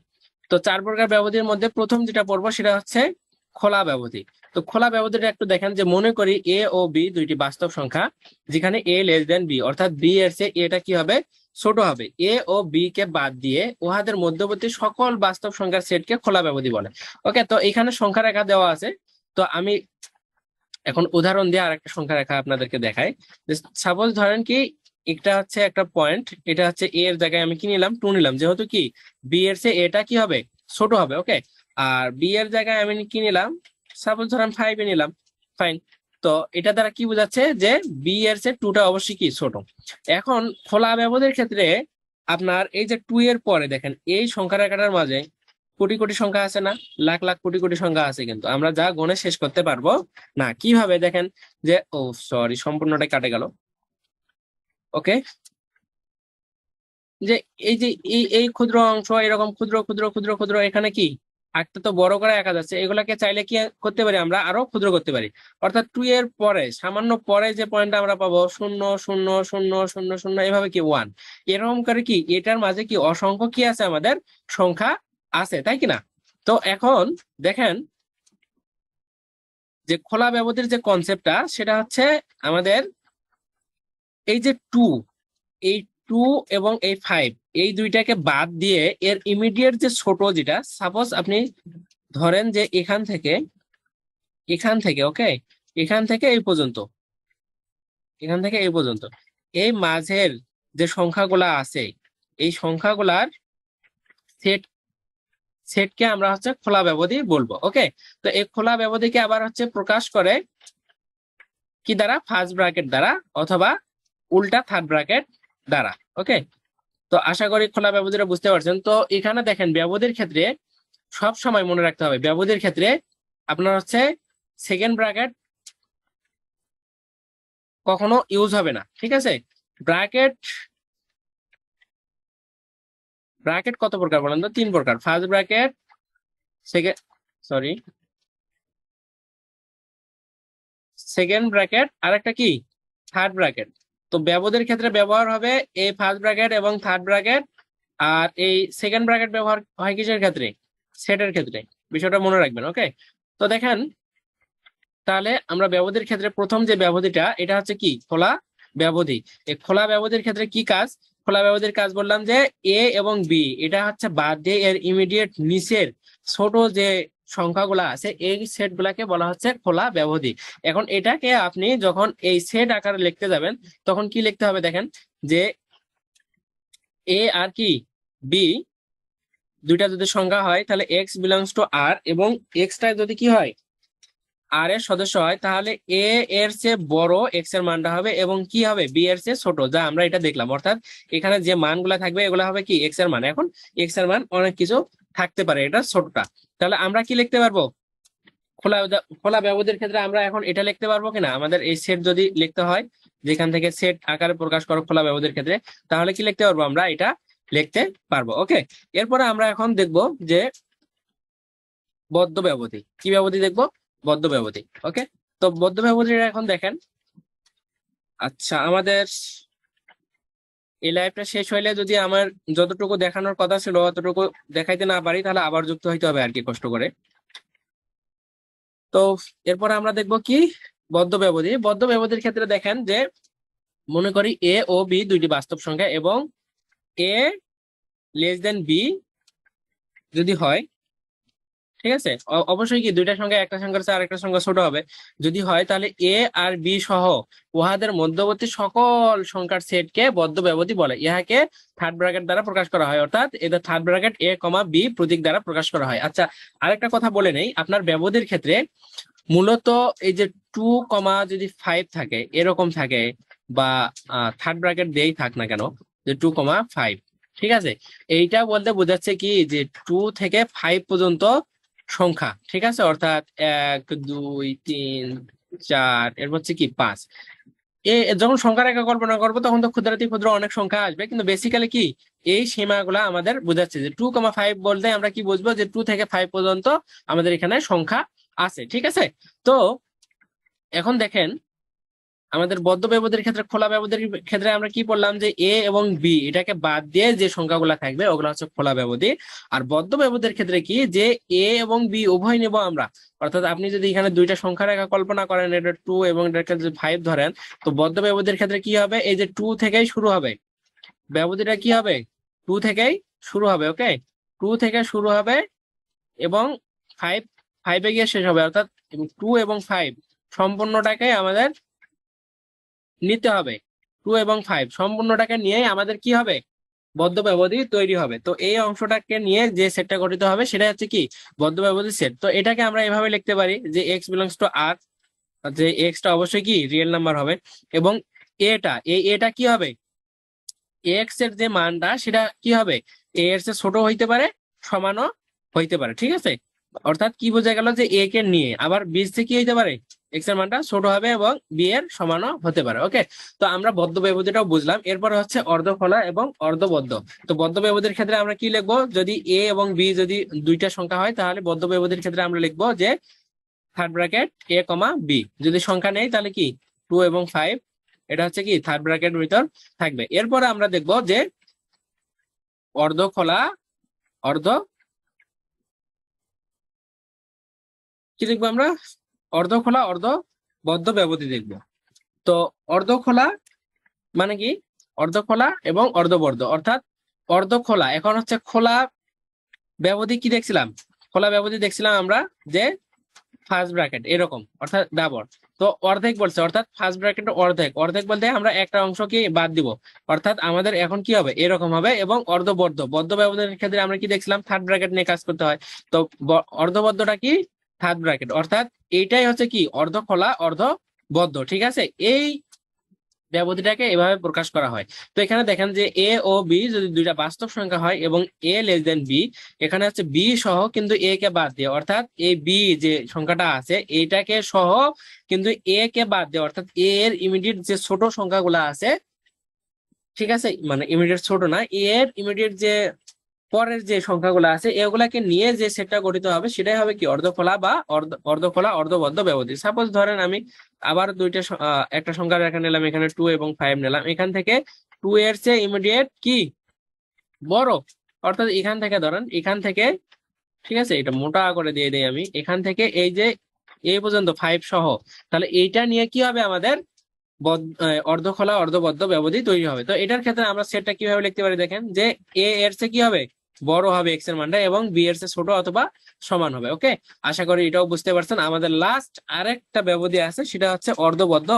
তো 4 প্রকার ব্যবধির মধ্যে প্রথম যেটা পড়বো সেটা হচ্ছে খোলা ব্যবধি। তো খোলা ব্যবধিটা একটু দেখেন, যে মনে করি এ ও বি দুইটি বাস্তব সংখ্যা, যেখানে এ লেস দেন বি, অর্থাৎ বি এর চেয়ে এটা কি হবে ছোট হবে। এ ও বি কে বাদ দিয়ে উহাদের মধ্যবর্তী সকল বাস্তব সংখ্যার সেটকে খোলা ব্যবধি বলে। ওকে, তো এখানে সংখ্যা রেখা দেওয়া আছে, তো আমি এখন উদাহরণ দিয়ে আরেকটা সংখ্যা রেখা আপনাদেরকে দেখাই। সাপোজ ধরেন কি এটা হচ্ছে একটা পয়েন্ট, এটা হচ্ছে এ এর জায়গায় আমি কি নিলাম 2 নিলাম, যেহেতু কি বি এর চেয়ে এটা কি হবে ছোট হবে। ওকে, আর বি এর জায়গায় আমি কি নিলাম, সাপোজ ধরেন 5 এ নিলাম, ফাইন। তো এটা দ্বারা কি বোঝাচ্ছে যে বি এর চেয়ে 2টা অবশ্যই কি ছোট। এখন খোলা ব্যবধির ক্ষেত্রে আপনার এই যে 2 এর পরে দেখেন এই সংখ্যা রেখাটার মাঝে কোটি কোটি সংখ্যা আছে না, লাখ লাখ কোটি কোটি সংখ্যা আছে, কিন্তু আমরা যা গণে শেষ করতে পারবো না। কিভাবে দেখেন যে ও সরি সম্পূর্ণটাই কাটে গেল। ওকে, যে এই যে এই ক্ষুদ্র অংশ এরকম ক্ষুদ্র ক্ষুদ্র ক্ষুদ্র ক্ষুদ্র এখানে কি একটা তো বড় করে আঁকা যাচ্ছে, এগুলাকে চাইলে কি করতে পারি আমরা আরো ক্ষুদ্র করতে পারি। অর্থাৎ 2 এর পরে সামান্য পরে যে পয়েন্টটা আমরা পাবো 0 0 0 0 0 এভাবে কি 1, এরকম করে কি এটার মাঝে কি অসংখ্য কি আছে আমাদের সংখ্যা আছে, তাই কিনা। তো এখন দেখেন যে খোলা ব্যবধির যে কনসেপ্টটা সেটা হচ্ছে আমাদের এই যে 2, এই 2 এবং এই 5 এই দুইটাকে বাদ দিয়ে এর ইমিডিয়েট যে ছোট যেটা, সাপোজ আপনি ধরেন যে এখান থেকে ওকে এখান থেকে এই পর্যন্ত, এখান থেকে এই পর্যন্ত এই মাঝের যে সংখ্যাগুলা আছে এই সংখ্যাগুলার সেট সেটকে আমরা হচ্ছে খোলা ব্যবধি বলবো। ওকে, তো এই খোলা ব্যবধিকে আবার হচ্ছে প্রকাশ করে কি দ্বারা, ফার্স্ট ব্র্যাকেট দ্বারা অথবা উল্টা থার্ড ব্র্যাকেট দ্বারা। ওকে, তো আশা করি খোলা ব্যবধিটা বুঝতে পারছেন। তো এখানে দেখেন ব্যবধির ক্ষেত্রে সব সময় মনে রাখতে হবে, ব্যবধির ক্ষেত্রে আপনার হচ্ছে সেকেন্ড ব্র্যাকেট কখনো ইউজ হবে না, ঠিক আছে। ব্র্যাকেট ব্র্যাকেট কত প্রকার বলেন তো, 3 প্রকার, ফার্স্ট ব্র্যাকেট, সেকেন্ড ব্র্যাকেট আর একটা কি থার্ড ব্র্যাকেট। তো ব্যবধির ক্ষেত্রে ব্যবহার হবে এই ফার্স্ট ব্র্যাকেট এবং থার্ড ব্র্যাকেট, আর এই সেকেন্ড ব্র্যাকেট ব্যবহার হয় কিসের ক্ষেত্রে, সেটের ক্ষেত্রে, বিষয়টা মনে রাখবেন। ওকে, তো দেখেন তাহলে আমরা ব্যবধির ক্ষেত্রে প্রথম যে ব্যবধিটা এটা হচ্ছে কি খোলা ব্যবধি। এই খোলা ব্যবধির ক্ষেত্রে কি কাজ, খোলা ব্যবধির কাজ বললাম যে এ এবং বি এটা হচ্ছে বাদ দিয়ে এর ইমিডিয়েট নিচের ছোট যে সংখ্যাগুলা আছে এই সেট গুলাকে বলা হচ্ছে খোলা ব্যবধি। এখন এটাকে আপনি যখন এই সেট আকারে লিখতে যাবেন তখন কি লিখতে হবে দেখেন যে এ আর কি বি দুইটা যদি সংখ্যা হয় তাহলে এক্স বিলংস টু আর, এবং এক্সটা যদি কি হয় আর এর সদস্য হয় তাহলে এ এর চেয়ে বড় এক্স এর মানটা হবে এবং কি হবে বি এর চেয়ে ছোট, যা আমরা এটা দেখলাম। অর্থাৎ এখানে যে মানগুলা থাকবে এগুলা হবে কি এক্স এর মান। এখন এক্স এর মান অনেক কিছু থাকতে পারে, এটা ছোটটা। তাহলে আমরা কি লিখতে পারবো খোলা খোলা ব্যবধির ক্ষেত্রে আমরা এখন এটা লিখতে পারবো কিনা, আমাদের এই সেট যদি লিখতে হয় যেখান থেকে সেট আকারে প্রকাশ করো খোলা ব্যবধির ক্ষেত্রে, তাহলে কি লিখতে পারবো আমরা এটা লিখতে পারবো। ওকে, এরপরে আমরা এখন দেখবো যে বদ্ধ ব্যবধি। কি ব্যবধি দেখবো? বদ্ধ ব্যবধি। ওকে, তো বদ্ধ ব্যবধিটা এখন দেখেন। আচ্ছা, আমাদের এই লাইভটা শেষ হইলে যদি আমার যতটুকু দেখানোর কথা ছিল অতটুকু দেখাইতে না পারি তাহলে আবার যুক্ত হইতে হবে আর কি, কষ্ট করে। তো এরপরে আমরা দেখবো কি বদ্ধ ব্যবধি। বদ্ধ ব্যবধির ক্ষেত্রে দেখেন যে মনে করি এ ও বি দুইটি বাস্তব সংখ্যা এবং এ লেস দেন বি যদি হয়, ঠিক আছে, অবশ্যই কি দুইটা সংখ্যা একটা সংখ্যার চেয়ে আরেকটা সংখ্যা ছোট হবে। যদি হয় তাহলে এ আর বি সহ উহাদের মধ্যবর্তী সকল সংখ্যার সেটকে বদ্ধ ব্যবধি বলে। ইহাকে থার্ড ব্র্যাকেট দ্বারা প্রকাশ করা হয়, অর্থাৎ এটা থার্ড ব্র্যাকেট এ কমা বি প্রতীক দ্বারা প্রকাশ করা হয়। আচ্ছা, আরেকটা কথা বলে নেই, আপনার ব্যবধির ক্ষেত্রে মূলত এই যে 2,5 থাকে এরকম থাকে, বা থার্ড ব্র্যাকেট দিয়েই থাক না কেন যে 2,5, ঠিক আছে, এইটা বলতে বোঝাচ্ছে কি যে 2 থেকে 5 পর্যন্ত সংখ্যা, ঠিক আছে, অর্থাৎ 1 2 3 4 এরপর হচ্ছে কি 5। যখন সংখ্যা রেখা কল্পনা করবো তখন তো ক্ষুদ্রাতি ক্ষুদ্র অনেক সংখ্যা আসবে, কিন্তু বেসিক্যালি কি এই সীমাগুলা আমাদের বোঝাচ্ছে যে 2,5 বলতে আমরা কি বুঝবো যে 2 থেকে 5 পর্যন্ত আমাদের এখানে সংখ্যা আছে, ঠিক আছে। তো এখন দেখেন আমাদের বদ্ধ ব্যবধির ক্ষেত্রে খোলা ব্যবধির ক্ষেত্রে আমরা কি বললাম যে এ এবং বি এটাকে বাদ দিয়ে যে সংখ্যাগুলা থাকবে ওগুলো হচ্ছে খোলা ব্যবধি। আর বদ্ধ ব্যবধির ক্ষেত্রে কি যে এ এবং বি উভয় নেব আমরা, অর্থাৎ আপনি যদি এখানে দুইটা সংখ্যা রেখা কল্পনা করেন, এটা 2 এবং এটাকে যদি 5 ধরেন, তো বদ্ধ ব্যবধির ক্ষেত্রে কি হবে এই যে 2 থেকেই শুরু হবে, ব্যবধিটা কি হবে 2 থেকেই শুরু হবে। ওকে, 2 থেকে শুরু হবে এবং 5 গিয়ে শেষ হবে, অর্থাৎ 2 এবং 5 সম্পূর্ণটাকে আমাদের নিতে হবে। 2 এবং 5 সম্পূর্ণটাকে নিয়ে আমাদের কি হবে বদ্ধ ব্যবধি তৈরি হবে। তো এই অংশটাকে নিয়ে যে সেটটা গঠিত হবে সেটা হচ্ছে কি বদ্ধ ব্যবধি সেট। তো এটাকে আমরা এভাবে লিখতে পারি যে এক্স বিলংস টু আর, যে এক্সটা অবশ্যই কি রিয়েল নাম্বার হবে, এবং এটা কি হবে এক্স এর যে মানটা সেটা কি হবে এ এর চেয়ে ছোট হইতে পারে, সমানও হইতে পারে, ঠিক আছে। অর্থাৎ কি বোঝা গেল যে এ কে নিয়ে আবার বি থেকে কি হইতে পারে এক্স এর মানটা ছোট হবে এবং বি এর সমানও হতে পারে। ওকে, তো আমরা বদ্ধ ব্যবধিটাও বুঝলাম। এরপরে হচ্ছে অর্ধখোলা এবং অর্ধবদ্ধ। তো বদ্ধ ব্যবধির ক্ষেত্রে আমরা কি লিখবো, যদি এ এবং বি যদি দুইটা সংখ্যা হয় তাহলে বদ্ধ ব্যবধির ক্ষেত্রে আমরা লিখবো যে থার্ড ব্র্যাকেট এ কমা বি, যদি সংখ্যা নেই তাহলে কি 2 এবং 5, এটা হচ্ছে কি থার্ড ব্র্যাকেট ভিতর থাকবে। এরপরে আমরা দেখবো যে অর্ধখোলা অর্ধ কি দেখবো আমরা অর্ধখোলা অর্ধবদ্ধ ব্যবধি দেখবো। তো অর্ধখোলা মানে কি অর্ধখোলা এবং অর্ধবদ্ধ, অর্থাৎ অর্ধখোলা এখন হচ্ছে খোলা ব্যবধি কি দেখছিলাম, খোলা ব্যবধি দেখছিলাম আমরা যে ফার্স্ট ব্র্যাকেট এরকম, অর্থাৎ ডাবল। তো অর্ধেক বলছে, অর্থাৎ ফার্স্ট ব্র্যাকেট অর্ধেক, অর্ধেক বলতে আমরা একটা অংশকে বাদ দিব, অর্থাৎ আমাদের এখন কি হবে এরকম হবে। এবং অর্ধবদ্ধ বদ্ধ ব্যবধানের ক্ষেত্রে আমরা কি দেখছিলাম থার্ড ব্র্যাকেট নিয়ে কাজ করতে হয়। তো অর্ধবদ্ধটা কি থার্ড ব্র্যাকেট, অর্থাৎ এইটাই হচ্ছে কি অর্ধ খোলা অর্ধ বদ্ধ, ঠিক আছে। এই ব্যবধিটাকে এভাবে প্রকাশ করা হয়। তো এখানে দেখেন যে এ ও বি যদি দুইটা বাস্তব সংখ্যা হয় এবং এ লেস দেন বি, এখানে হচ্ছে বি সহ কিন্তু এ কে বাদ দিয়ে, অর্থাৎ এই বি যে সংখ্যাটা আছে এইটাকে সহ কিন্তু এ কে বাদ দিয়ে, অর্থাৎ এ এর ইমিডিয়েট যে ছোট সংখ্যাগুলো আছে, ঠিক আছে, মানে ইমিডিয়েট ছোট না, এর ইমিডিয়েট যে পরের যে সংখ্যাগুলো আছে এগুলাকে নিয়ে যে সেটটা গঠিত হবে সেটাই হবে কি অর্ধখোলা বা অর্ধখোলা অর্ধবদ্ধ ব্যবধি। সাপোজ ধরেন আমি আবার একটা সংখ্যা রেখা নিলাম, এখানে 2 এবং 5 নিলাম, এখান থেকে 2 এর চেয়ে ইমিডিয়েট কি বড়, অর্থাৎ এখান থেকে ধরেন এখান থেকে, ঠিক আছে, এটা মোটা করে দিয়ে দেই আমি, এখান থেকে এই যে এই পর্যন্ত 5 সহ, তাহলে এইটা নিয়ে কি হবে আমাদের অর্ধখোলা অর্ধবদ্ধ ব্যবধি তৈরি হবে। তো এটার ক্ষেত্রে আমরা সেটটা কিভাবে লিখতে পারি দেখেন যে এ এর চেয়ে কি হবে বড় হবে এক্স এর মানটা এবং বি এর চেয়ে ছোট অথবা সমান হবে। ওকে, আশা করি এটাও বুঝতে পারছেন। আমাদের লাস্ট আরেকটা ব্যবধি আছে, সেটা হচ্ছে অর্ধবদ্ধ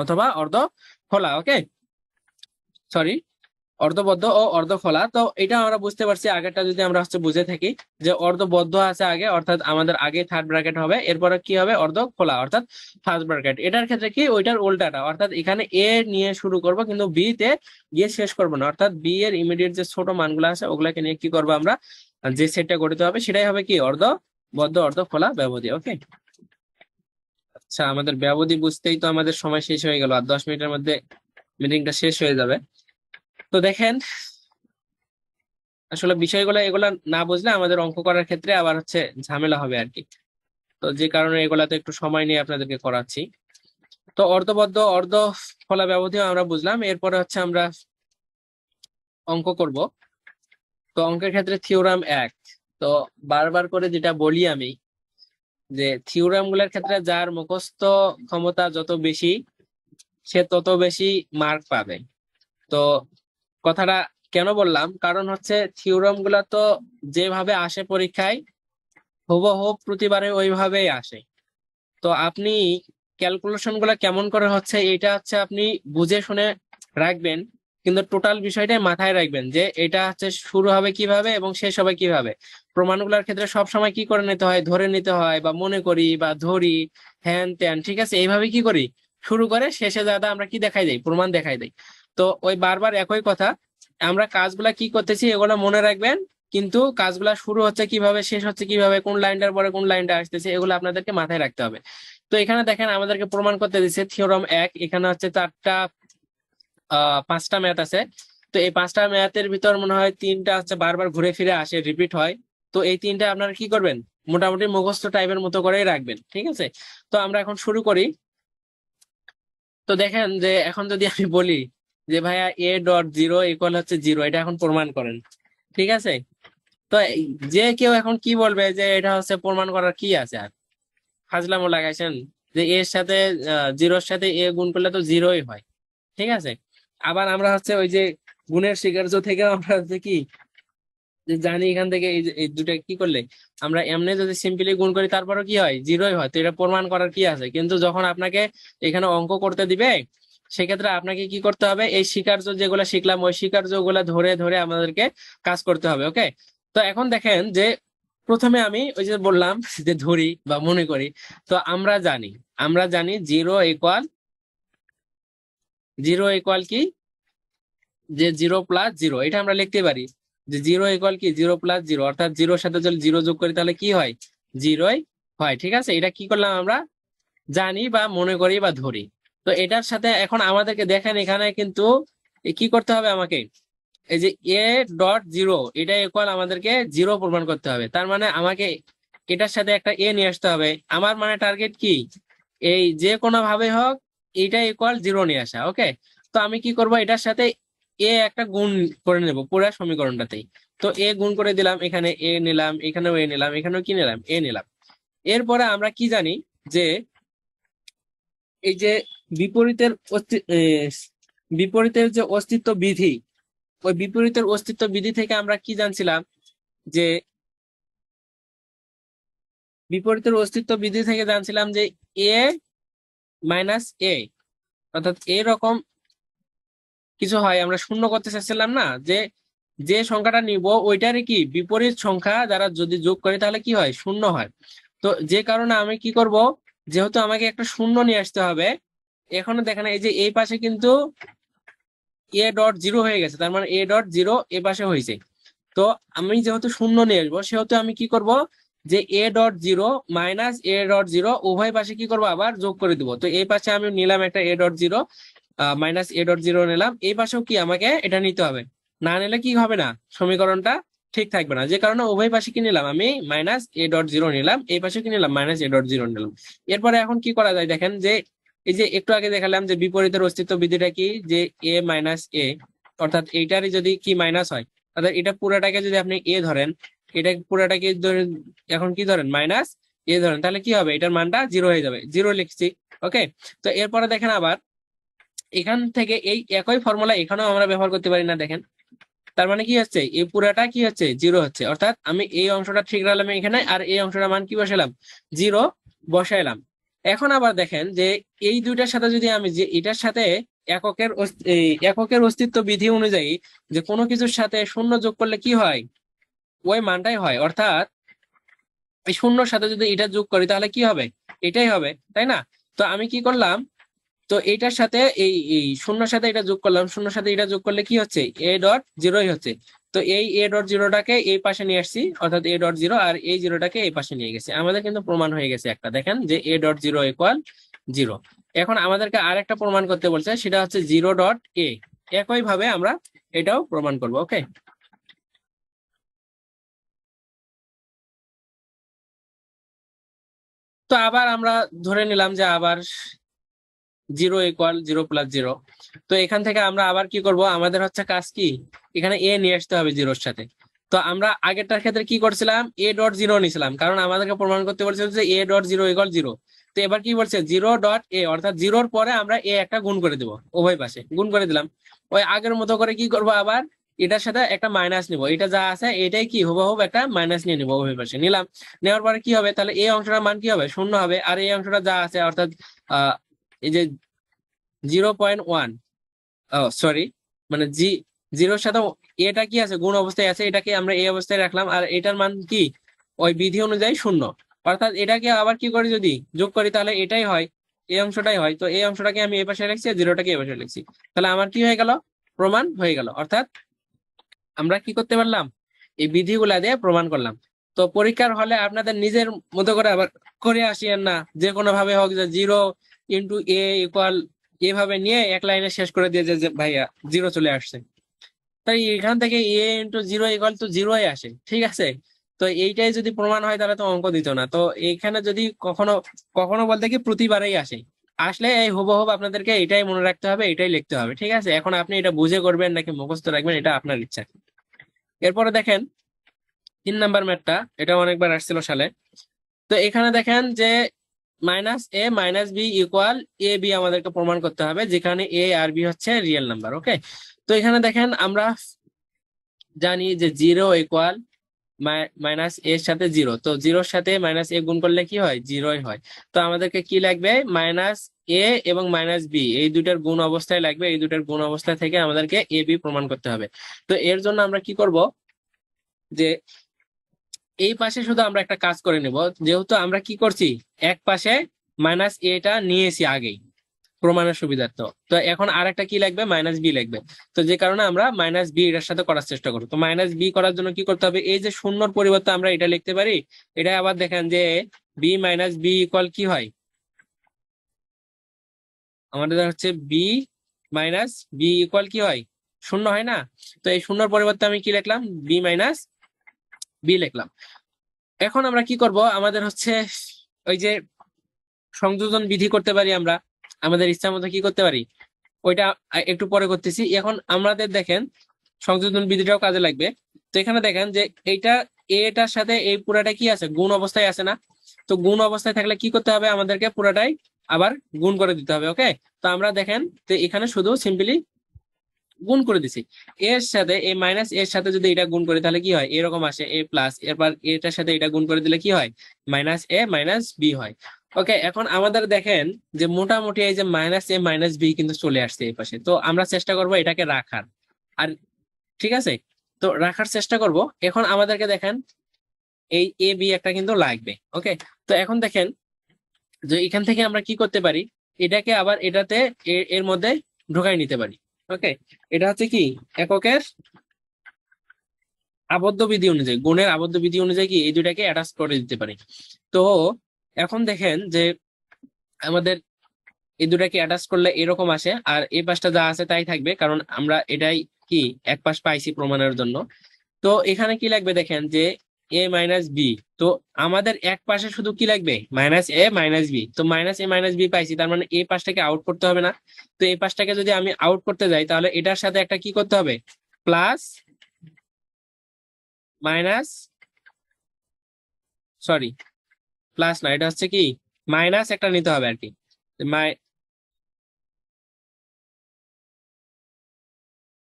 অথবা অর্ধ খোলা। ওকে, সরি, অর্ধবদ্ধ ও অর্ধখোলা। তো এটা আমরা বুঝতে পারছি আগেরটা যদি আমরা হচ্ছে বুঝে থাকি যে অর্ধবদ্ধ আছে আগে, অর্থাৎ আমাদের আগে থার্ড ব্র্যাকেট হবে, এরপরে কি হবে অর্ধখোলা অর্থাৎ ফার্স্ট ব্র্যাকেট। এটার ক্ষেত্রে কি ওইটার উল্টাটা, অর্থাৎ এখানে এ নিয়ে শুরু করব কিন্তু বি তে গিয়ে শেষ করবো না, অর্থাৎ বি এর ইমিডিয়েট যে ছোট মানগুলো আছে ওগুলাকে নিয়ে কি করবো আমরা, যে সেটটা গঠিত হবে সেটাই হবে কি অর্ধবদ্ধ অর্ধখোলা ব্যবধি। ওকে, আচ্ছা, আমাদের ব্যবধি বুঝতেই তো আমাদের সময় শেষ হয়ে গেল, আর 10 মিনিটের মধ্যে মিটিংটা শেষ হয়ে যাবে। তো দেখেন, আসলে বিষয়গুলো এগুলা না বুঝলে আমাদের অঙ্ক করার ক্ষেত্রে আবার হচ্ছে ঝামেলা হবে আর কি। তো যে কারণে এগুলাতে একটু সময় নিয়ে আপনাদেরকে করাচ্ছি। তো অর্ধবদ্ধ অর্ধ ফলা ব্যবধিও আমরা বুঝলাম। এরপরে হচ্ছে আমরা অঙ্ক করব। তো অঙ্কের ক্ষেত্রে থিওরাম 1। তো বারবার করে যেটা বলি আমি, যে থিওরাম গুলার ক্ষেত্রে যার মুখস্থ ক্ষমতা যত বেশি সে তত বেশি মার্ক পাবে। তো কথাটা কেন বললাম, কারণ হচ্ছে থিওরাম গুলা তো যেভাবে আসে পরীক্ষায় হুবহু প্রতিবারে ওইভাবেই আসে। তো আপনি ক্যালকুলেশন গুলা কেমন করে হচ্ছে এটা হচ্ছে আপনি বুঝে শুনে রাখবেন, কিন্তু টোটাল বিষয়টাই মাথায় রাখবেন যে এটা হচ্ছে শুরু হবে কিভাবে এবং শেষ হবে কিভাবে। প্রমাণগুলোর ক্ষেত্রে সব সময় কি করে নিতে হয়, ধরে নিতে হয় বা মনে করি বা ধরি, হ্যান ত্যান, ঠিক আছে, এইভাবে কি করি শুরু করে শেষে দাদা আমরা কি দেখাই দেই, প্রমাণ দেখাই দেই। তো ওই বারবার একই কথা, আমরা কাজগুলা কি করতেছি এগুলো মনে রাখবেন, কিন্তু কাজগুলা শুরু হচ্ছে কিভাবে শেষ হচ্ছে কিভাবে কোন লাইনটার পরে কোন লাইনটা আসতেছে এগুলো আপনাদেরকে মাথায় রাখতে হবে। তো এখানে দেখেন আমাদেরকে প্রমাণ করতে দিচ্ছে থিওরাম 1। এখানে হচ্ছে 5টা ম্যাথ আছে। তো এই 5টা ম্যাথের ভিতর মনে হয় 3টা হচ্ছে বারবার ঘুরে ফিরে আসে, রিপিট হয়। তো এই 3টা আপনারা কি করবেন, মোটামুটি মুখস্থ টাইপের মতো করেই রাখবেন, ঠিক আছে। তো আমরা এখন শুরু করি। তো দেখেন যে এখন যদি আমি বলি যে ভাইয়া a.0 ইকুয়াল হচ্ছে 0, এটা এখন প্রমাণ করেন, ঠিক আছে। তো যে কেউ এখন কি বলবে যে এটা হচ্ছে প্রমাণ করার কি আছে, আর ফাজলামো লাগাইছেন যে এর সাথে 0-র সাথে এ গুণ করলে তো 0ই হয়, ঠিক আছে। আবার আমরা হচ্ছে ওই যে গুণের স্বীকার্য থেকে আমরা হচ্ছে কি যে জানি এখান থেকে এই যে এই দুটা কি করলে আমরা এমনি যদি সিম্পলি গুণ করি তারপরে কি হয় 0ই হয়, তো এটা প্রমাণ করার কি আছে। কিন্তু যখন আপনাকে এখানে অঙ্ক করতে দিবে সেক্ষেত্রে আপনাকে কি করতে হবে, এই স্বীকার্য যেগুলা শিখলাম ওই স্বীকার্য গুলা ধরে ধরে আমাদেরকে কাজ করতে হবে। ওকে, তো এখন দেখেন যে প্রথমে আমি ওই যে বললাম যে ধরি বা মনে করি। তো আমরা জানি 0 ইকুয়াল কি, যে 0+0, এটা আমরা লিখতে পারি যে 0 ইকুয়াল কি 0+0, অর্থাৎ 0-র সাথে যদি 0 যোগ করি তাহলে কি হয়, 0ই হয়, ঠিক আছে। এটা কি করলাম আমরা, জানি বা মনে করি বা ধরি। তো এটার সাথে এখন আমাদেরকে দেখেন এখানে কিন্তু কি করতে হবে আমাকে, এই যে a.0 এটা ইকুয়াল আমাদেরকে 0 প্রমাণ করতে হবে। তার মানে আমাকে এটার সাথে একটা এ নিয়ে আসতে হবে। আমার মানে টার্গেট কি, এই যে কোনো ভাবে হোক এটা ইকুয়াল 0 নিয়ে আসা। ওকে, তো আমি কি করব, এটার সাথে একটা গুণ করে নেব পুরো সমীকরণটাতেই। তো গুণ করে দিলাম, এখানে নিলাম, এখানেও নিলাম, এখানেও কি নিলাম, নিলাম। এরপরে আমরা কি জানি যে এই যে বিপরীতের বিপরীতের যে অস্তিত্ব বিধি, ওই বিপরীতের অস্তিত্ব বিধি থেকে আমরা কি জানছিলাম যে বিপরীতের অস্তিত্ব বিধি থেকে জানছিলাম যে এ মাইনাস এ, অর্থাৎ এরকম কিছু হয়। আমরা শূন্য করতে চাচ্ছিলাম না, যে যে সংখ্যাটা নিব ওইটারই কি বিপরীত সংখ্যা দ্বারা যদি যোগ করি তাহলে কি হয়, শূন্য হয়। তো যে কারণে আমি কি করব, যেহেতু আমাকে একটা শূন্য নিয়ে আসতে হবে, এখানে দেখেন এই যে এই পাশে কিন্তু a.0 হয়ে গেছে, তার মানে a.0 এ পাশে হয়েছে। তো আমি যেহেতু শূন্য নিয়ে আসবো সেহেতু আমি কি করব, যে a.0 মাইনাস a.0 উভয় পাশে কি করবো আবার যোগ করে দিব। তো এই পাশে আমি নিলাম একটা a.0 মাইনাস a.0 নিলাম, এই পাশেও কি আমাকে এটা নিতে হবে, না নিলে কি হবে না, সমীকরণটা ঠিক থাকবে না। যে কারণে উভয় পাশে কি নিলাম, আমি -a.0 নিলাম, এই পাশে কি নিলাম -a.0 নিলাম। এরপরে এখন কি করা যায় দেখেন, যে এই যে একটু আগে দেখালাম যে বিপরীতের অস্তিত্ব বিধিটা কি, যে a মাইনাস a, অর্থাৎ এইটারই যদি কি মাইনাস হয়, অর্থাৎ এটা পুরাটাকে যদি আপনি এ ধরেন, এটা পুরাটাকে এখন কি ধরেন -a ধরেন, তাহলে কি হবে, এটার মানটা 0 হয়ে যাবে, 0 লিখছি। ওকে, তো এরপরে দেখেন আবার এখান থেকে এই একই ফর্মুলা এখানেও আমরা ব্যবহার করতে পারি না, দেখেন তার মানে কি হচ্ছে, এই পুরাটা কি হচ্ছে, জিরো হচ্ছে। অর্থাৎ আমি এই অংশটা ঠিক রাখলাম এখানে, আর এই অংশটা মান কি বসাইলাম, জিরো বসাইলাম। এখন আবার দেখেন যে এই দুইটার সাথে যদি আমি যে এটার সাথে এই এককের অস্তিত্ব বিধি অনুযায়ী যে কোনো কিছুর সাথে শূন্য যোগ করলে কি হয়, ওই মানটাই হয়। অর্থাৎ এই শূন্যর সাথে যদি এটা যোগ করি তাহলে কি হবে, এটাই হবে, তাই না? তো আমি কি করলাম, তো এইটার সাথে এই এই শূন্যর সাথে এটা যোগ করলাম, শূন্যর সাথে এটা যোগ করলে কি হচ্ছে, এ ডট জিরোই হচ্ছে। তো এই এ ডট জিরোটাকে এই পাশে নিয়ে আসছি, অর্থাৎ এ ডট জিরো, আর এই জিরোটাকে এই পাশে নিয়ে গেছি। আমাদের কিন্তু প্রমাণ হয়ে গেছে একটা, দেখেন যে A dot zero equal zero. এখন আমাদেরকে আরেকটা প্রমাণ করতে বলছে, সেটা হচ্ছে জিরো ডট এ। একই ভাবে আমরা এটাও প্রমাণ করব। ওকে, তো আবার আমরা ধরে নিলাম যে আবার zero equal zero plus zero. তো এখান থেকে আমরা আবার কি করব, আমাদের হচ্ছে কাজ কি, এখানে এ নিয়ে আসতে হবে জিরোর সাথে। তো আমরা আগেরটার ক্ষেত্রে কি করছিলাম, এ ডট জিরো নিছিলাম, কারণ আমাদেরকে প্রমাণ করতে বলছিল যে A dot zero equal zero. তো এবার কি বলছে, জিরো ডট এ, অর্থাৎ জিরোর পরে আমরা এ একটা গুণ করে দিব, উভয় পাশে গুণ করে দিলাম। ওই আগের মতো করে কি করব, আবার এটার সাথে একটা মাইনাস নিব, এটা যা আছে এটাই কি হুবহু একটা মাইনাস নিয়ে নিব, উভয় পাশে নিলাম। নেওয়ার পরে কি হবে, তাহলে এই অংশটার মান কি হবে, শূন্য হবে। আর এই অংশটা যা আছে, অর্থাৎ আহ এই যে 0.1, ও সরি, মানে জিরোর সাথে এটা কি আছে, গুণ অবস্থায় আছে, এটাকে আমরা এই অবস্থায় রাখলাম, আর এটার মান কি, ওই বিধি অনুযায়ী শূন্য। অর্থাৎ এটাকে আবার কি করি, যদি যোগ করি তাহলে এটাই হয়, এই অংশটাই হয়। তো এই অংশটাকে আমি এই পাশে লিখছি, আর জিরোটাকে এই পাশে লিখছি। তাহলে আমার কি হয়ে গেল, প্রমাণ হয়ে গেল। অর্থাৎ আমরা কি করতে পারলাম, এই বিধিগুলা দিয়ে প্রমাণ করলাম। তো পরীক্ষার হলে আপনাদের নিজের মতো করে আবার করে আসিয়েন না, যে কোনো ভাবে হোক, যে জিরো ইন্টু এ ইকুয়াল, এভাবে নিয়ে এক লাইনে শেষ করে দিয়ে যে ভাইয়া জিরো চলে আসছে। তাই এখান থেকে এ ইন্টু জিরো ইকুয়াল টু জিরোই আসে, ঠিক আছে? তো এইটাই যদি প্রমাণ হয় তাহলে তো অঙ্ক দিত না। তো এইখানে যদি কখনো কখনো বলতে কি প্রতিবারেই আসে, আসলে এই হুবহুব আপনাদেরকে এটাই মনে রাখতে হবে, এটাই লিখতে হবে, ঠিক আছে? এখন আপনি এটা বুঝে করবেন নাকি মুখস্থ রাখবেন, এটা আপনার ইচ্ছা। এরপরে দেখেন 3 নাম্বার ম্যাথটা, এটা অনেকবার আসছিল সালে। তো এখানে দেখেন যে minus A minus B equal A B আমাদেরকে প্রমাণ করতে হবে, যেখানে এ আর বি হচ্ছে রিয়েল নাম্বার। ওকে, তো এখানে দেখেন আমরা জানি যে জিরো ইকুয়াল মাইনাস এর সাথে জিরো, তো জিরোর সাথে মাইনাস এ গুণ করলে কি হয়, জিরোই হয়। তো আমাদেরকে কি লাগবে, মাইনাস এ এবং মাইনাস বি, এই দুটার গুণ অবস্থায় লাগবে। এই দুটার গুণ অবস্থা থেকে আমাদেরকে এ বি প্রমাণ করতে হবে। তো এর জন্য আমরা কি করব, যে এই পাশে শুধু আমরা একটা কাজ করে নেব, যেহেতু আমরা কি করছি, এক পাশে মাইনাস এটা নিয়েছি আগেই প্রমাণের সুবিধার্থ। তো এখন আর একটা কি লাগবে, মাইনাস বি লাগবে। তো যে কারণে আমরা মাইনাস বি এটার সাথে করার চেষ্টা করবো। তো মাইনাস বি করার জন্য কি করতে হবে, এই যে শূন্যর পরিবর্তে আমরা এটা লিখতে পারি। এটা আবার দেখেন যে বি মাইনাস বি ইকুয়াল কি হয়, আমাদের হচ্ছে বি মাইনাস বি ইকুয়াল কি হয়, শূন্য হয় না? তো এই শূন্যর পরিবর্তে আমি কি লিখলাম, বি মাইনাস বি লিখলাম। এখন আমরা কি করব, আমাদের হচ্ছে ওই যে সংযোজন বিধি করতে পারি আমরা, আমাদের ইচ্ছা মতো কি করতে পারি, ওইটা একটু পরে করতেছি। এখন আমাদের দেখেন সংযোজন বিধিটাও কাজে লাগবে। তো এখানে দেখেন যে এইটা এটার সাথে এই পুরাটা কি আছে, গুণ অবস্থায় আছে না? তো গুণ অবস্থায় থাকলে কি করতে হবে, আমাদেরকে পুরাটাই আবার গুণ করে দিতে হবে। ওকে, তো আমরা দেখেন, তো এখানে শুধু সিম্পলি গুণ করে দিছি। এর সাথে এই মাইনাস এর সাথে যদি এটা গুণ করি তাহলে কি হয়, এরকম আসে এ প্লাস, এরপর এটার সাথে এটা গুণ করে দিলে কি হয়, মাইনাস এ মাইনাস বি হয়। ওকে, এখন আমাদের দেখেন যে মোটামুটি এই যে মাইনাস এ মাইনাস বি কিন্তু চলে আসছে এই পাশে। তো আমরা চেষ্টা করব এটাকে রাখার, আর ঠিক আছে, তো রাখার চেষ্টা করব। এখন আমাদেরকে দেখেন এই এ বি একটা কিন্তু লাগবে। ওকে, তো এখন দেখেন যে এখান থেকে আমরা কি করতে পারি, এটাকে আবার এটাতে এর মধ্যে ঢুকাই নিতে পারি। ওকে, এটা হচ্ছে কি, এককের আবদ্ধ বিধি অনুযায়ী, গুণের আবদ্ধ বিধি অনুযায়ী কি এই দুটাকে অ্যাটাচ করে দিতে পারি। তো এখন দেখেন যে আমাদের এই দুটাকে অ্যাটাচ করলে এরকম আসে, আর এই পাশটা যা আছে তাই থাকবে, কারণ আমরা এটাই কি এক পাশ পাইছি প্রমাণের জন্য। তো এখানে কি লাগবে, দেখেন যে এ মাইনাস বি। তো আমাদের এক পাশে শুধু কি লাগবে, মাইনাস এ মাইনাস বি। তো মাইনাস এ মাইনাস বি পাইছি, তার মানে এই পাশটাকে আউট করতে হবে না? তো এই পাশটাকে যদি আমি আউট করতে যাই তাহলে এটার সাথে একটা কি করতে হবে, প্লাস মাইনাস, সরি প্লাস না, এটা হচ্ছে কি মাইনাস একটা নিতে হবে আর কি। মাই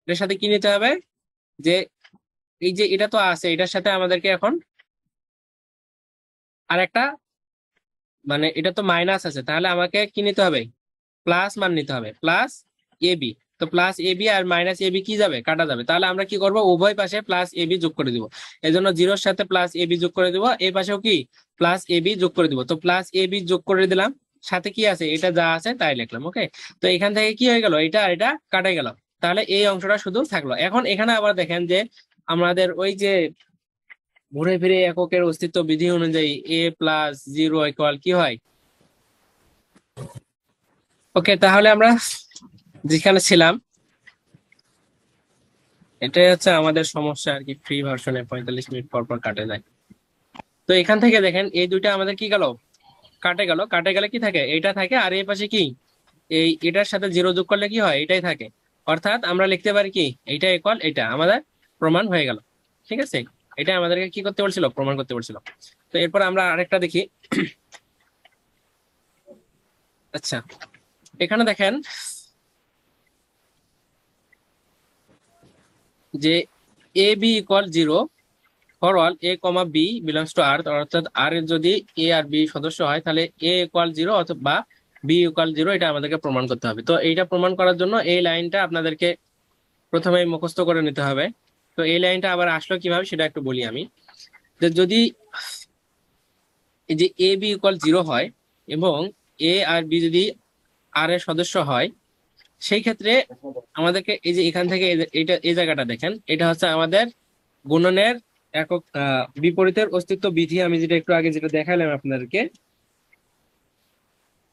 এটার সাথে কি নিতে হবে, যে এই যে এটা তো আছে, এটার সাথে আমাদেরকে এখন আরেকটা, মানে এটা তো মাইনাস আছে, তাহলে আমাকে কি নিতে হবে, প্লাস মান নিতে হবে, প্লাস এবি। তো প্লাস এবি আর মাইনাস এবি কি যাবে, কাটা যাবে। তাহলে আমরা কি করব, উভয় পাশে প্লাস এবি যোগ করে দিব। এই জন্য জিরোর সাথে প্লাস এবি যোগ করে দিব, এই পাশেও কি প্লাস এবি যোগ করে দিব। তো প্লাস এবি যোগ করে দিলাম, সাথে কি আছে, এটা যা আছে তাই লিখলাম। ওকে, তো এখান থেকে কি হয়ে গেল, এটা আর এটা কাটা গেল। তাহলে এই অংশটা শুধু থাকলো। এখন এখানে আবার দেখেন যে আমাদের ওই যে ঘুরে ফিরে এককের অস্তিত্ব বিধি অনুযায়ী এ প্লাস জিরো ইকুয়াল কি হয়। ওকে, তাহলে আমরা যেখানে ছিলাম, এটাই হচ্ছে আমাদের সমস্যা আর কি, ফ্রি ভার্সনে 45 মিনিট পর পর কাটে যায়। তো এখান থেকে দেখেন এই দুইটা আমাদের কি গেল, কাটে গেল। কাটে গেলে কি থাকে, এইটা থাকে, আর এই পাশে কি, এই এটার সাথে জিরো যোগ করলে কি হয়, এটাই থাকে। অর্থাৎ আমরা লিখতে পারি কি, এইটা ইকুয়াল এটা, আমাদের প্রমাণ হয়ে গেল। ঠিক আছে, এটা আমাদেরকে কি করতে বলছিল, প্রমাণ করতে বলছিল। তো এরপর আমরা আরেকটা দেখি। আচ্ছা, এখানে দেখেন যে A B equal zero for all A comma B belongs to R, অর্থাৎ আর এর যদি এ আর বি সদস্য হয় তাহলে এ ইকুয়াল জিরো অথবা বি ইকুয়াল জিরো, এটা আমাদেরকে প্রমাণ করতে হবে। তো এইটা প্রমাণ করার জন্য এই লাইনটা আপনাদেরকে প্রথমে মুখস্থ করে নিতে হবে। তো এই লাইনটা আবার আসলো কিভাবে সেটা একটু বলি আমি। যে যদি এই যে এ বি ইকুয়াল জিরো হয় এবং এ আর বি যদি আর এর সদস্য হয়, সেই ক্ষেত্রে আমাদেরকে এই যে এখান থেকে এটা এই জায়গাটা দেখেন, এটা হচ্ছে আমাদের গুণনের একক বিপরীতের অস্তিত্ব বিধি। আমি যেটা একটু আগে যেটা দেখালাম আপনাদেরকে,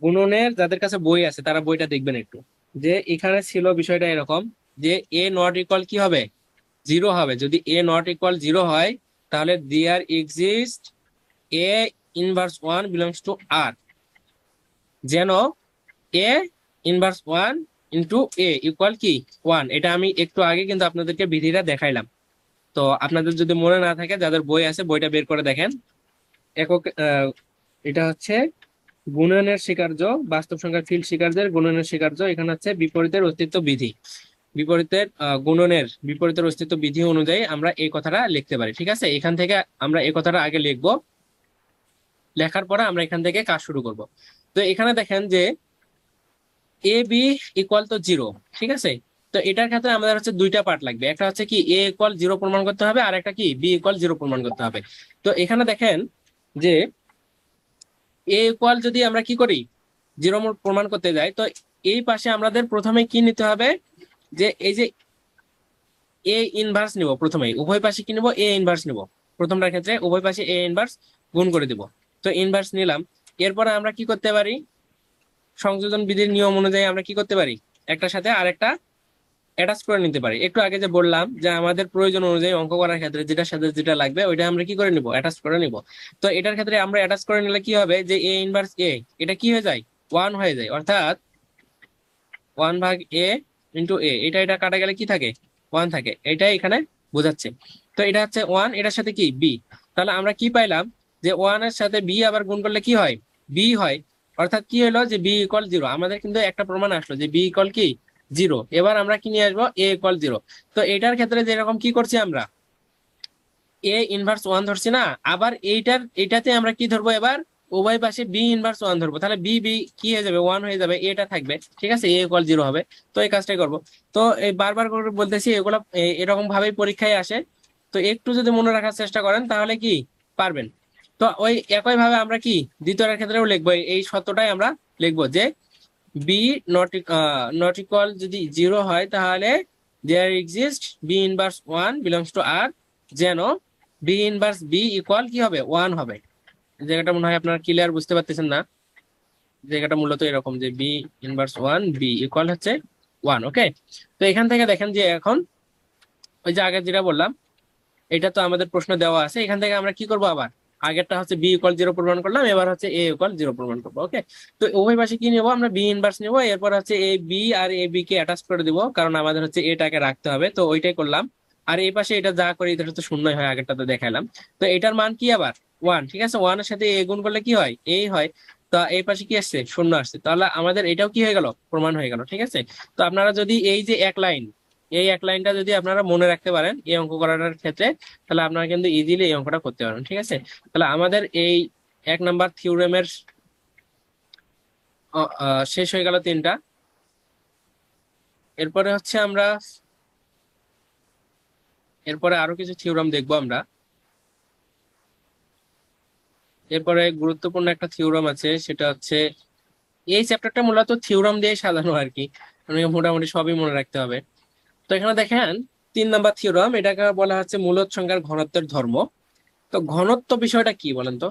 গুণনের যাদের কাছে বই আছে তারা বইটা দেখবেন একটু। যে এখানে ছিল বিষয়টা এরকম, যে এ নট ইকুয়াল কি হবে, জিরো হবে। যদি এ নট ইকুয়াল জিরো হয় তাহলে there exist A inverse one belongs to R, যেন A inverse one into A equal কি ওয়ান। এটা আমি একটু আগে কিন্তু আপনাদেরকে বিধিটা দেখাইলাম। তো আপনাদের যদি মনে না থাকে, যাদের বই আছে বইটা বের করে দেখেন। একক এটা হচ্ছে গুণনের স্বীকার্য, বাস্তব সংখ্যার ফিল্ড স্বীকার্যের গুণনের স্বীকার্য। এখানে হচ্ছে বিপরীতের অস্তিত্ব বিধি, বিপরীতের গুণনের বিপরীতের অস্তিত্ব বিধি অনুযায়ী আমরা এই কথাটা লিখতে পারি। ঠিক আছে, এখান থেকে আমরা এই কথাটা আগে লিখবো, লেখার পরে আমরা এখান থেকে কাজ শুরু করব। তো এখানে দেখেন যে এ বি ইকুয়াল তো জিরো। ঠিক আছে, তো এটার ক্ষেত্রে আমাদের হচ্ছে দুইটা পার্ট লাগবে, একটা হচ্ছে কি এ ইকুয়াল জিরো প্রমাণ করতে হবে, আর একটা কি বি ইকুয়াল জিরো প্রমাণ করতে হবে। তো এখানে দেখেন যে এ ইকুয়াল যদি আমরা কি করি, জিরো প্রমাণ করতে যাই, তো এই পাশে আমাদের প্রথমে কি নিতে হবে, যে এই যে এ ইনভার্স নিব, প্রথমে উভয় পাশে কি নিব, এ ইনভার্স নিব। প্রথমটার ক্ষেত্রে উভয় পাশে এ ইনভার্স গুণ করে দিব। তো ইনভার্স নিলাম, এরপরে আমরা কি করতে পারি, সংযোজন বিধির নিয়ম অনুযায়ী আমরা কি করতে পারি, একটার সাথে আরেকটা অ্যাটাচ করে নিতে পারি। একটু আগে যে বললাম যে আমাদের প্রয়োজন অনুযায়ী অঙ্ক করার ক্ষেত্রে যেটার সাথে যেটা লাগবে ওইটা আমরা কি করে নিব, অ্যাটাচ করে নিব। তো এটার ক্ষেত্রে আমরা অ্যাটাচ করে নিলে কি হবে, যে এ ইনভার্স এ, এটা কি হয়ে যায়, ওয়ান হয়ে যায়। অর্থাৎ ওয়ান ভাগ এ ইন্টু এ, এটা এটা কাটা গেলে কি থাকে, ওয়ান থাকে। এটাই এখানে বোঝাচ্ছে। তো এটা হচ্ছে ওয়ান, এটার সাথে কি বি। তাহলে আমরা কি পাইলাম, যে ওয়ান এর সাথে বি আবার গুণ করলে কি হয়, বি হয়। অর্থাৎ কি হলো, যে বি ইকুয়াল জিরো। আমাদের কিন্তু একটা প্রমাণ আসলো যে বি ইকুয়াল কি জিরো। এবার আমরা কি নিয়ে আসবো, এ ইকুয়াল জিরো। তো এটার ক্ষেত্রে যেরকম কি করছি আমরা, এ ইনভার্স ওয়ান ধরছি না, আবার এইটাতে আমরা কি ধরবো, এবার উভয় পাশে বি ইনভার্স ওয়ান ধরবো। তাহলে বি বি কি হয়ে যাবে, ওয়ান হয়ে যাবে, এটা থাকবে। ঠিক আছে, এ ইকুয়াল জিরো হবে। তো এই কাজটাই করবো। তো এই বারবার করে বলতেছি, এগুলো এরকম ভাবেই পরীক্ষায় আসে। তো একটু যদি মনে রাখার চেষ্টা করেন তাহলে কি পারবেন। তো ওই একই ভাবে আমরা কি দ্বিতীয়ের ক্ষেত্রেও লিখবো, এই সত্যটাই আমরা লিখবো, যে বি নট নট ইকুয়াল যদি জিরো হয় তাহলে there exist B inverse one belongs to R, যেন বি ইনভার্স বি ইকুয়াল কি হবে, ওয়ান হবে। জায়গাটা মনে হয় আপনারা ক্লিয়ার বুঝতে পারতেছেন না। জায়গাটা মূলত এরকম, যে b inverse one b equal হচ্ছে ওয়ান। ওকে, তো এখান থেকে দেখেন যে এখন ওই যে আগে যেটা বললাম, এটা তো আমাদের প্রশ্ন দেওয়া আছে। এখান থেকে আমরা কি করব, আবার আগেরটা হচ্ছে বি ইকুয়াল জিরো প্রমাণ করলাম, এবার হচ্ছে এ ইকুয়াল জিরো প্রমাণ করবো। ওকে, তো উভয় পাশে কি নেবো, আমরা বি ইনভার্স নেবো, এরপর হচ্ছে A B R A B K attach করে দিব, কারণ আমাদের হচ্ছে এটাকে রাখতে হবে। তো ওইটাই করলাম। আর এই পাশে এটা যা করি এটা হচ্ছে শূন্যই হয়, আগেরটাতে দেখালাম। তো এটার মান কি আবার ওয়ান। ঠিক আছে, ওয়ানের সাথে এ গুণ করলে কি হয়, এই হয়। তো এই পাশে কি আসছে, শূন্য আসছে। তাহলে আমাদের এটাও কি হয়ে গেল, প্রমাণ হয়ে গেল। ঠিক আছে, তো আপনারা যদি এই যে এক লাইন এই এক লাইনটা যদি আপনারা মনে রাখতে পারেন এই অঙ্ক করার ক্ষেত্রে, তাহলে আপনারা কিন্তু ইজিলি এই অঙ্কটা করতে পারবেন। ঠিক আছে, তাহলে আমাদের এই 1 নাম্বার থিওরেমের শেষ হয়ে গেল 3টা। এরপরে আরো কিছু থিওরাম দেখবো আমরা। এরপরে গুরুত্বপূর্ণ একটা থিওরাম আছে, সেটা হচ্ছে এই চ্যাপ্টারটা মূলত থিওরাম দিয়ে সাজানো আর কি, মোটামুটি সবই মনে রাখতে হবে। তো এখানে দেখেন 3 নাম্বার থিওরাম, এটাকে বলা হচ্ছে মূলদ সংখ্যার ঘনত্বের ধর্ম। তো ঘনত্ব বিষয়টা কি বলেন তো?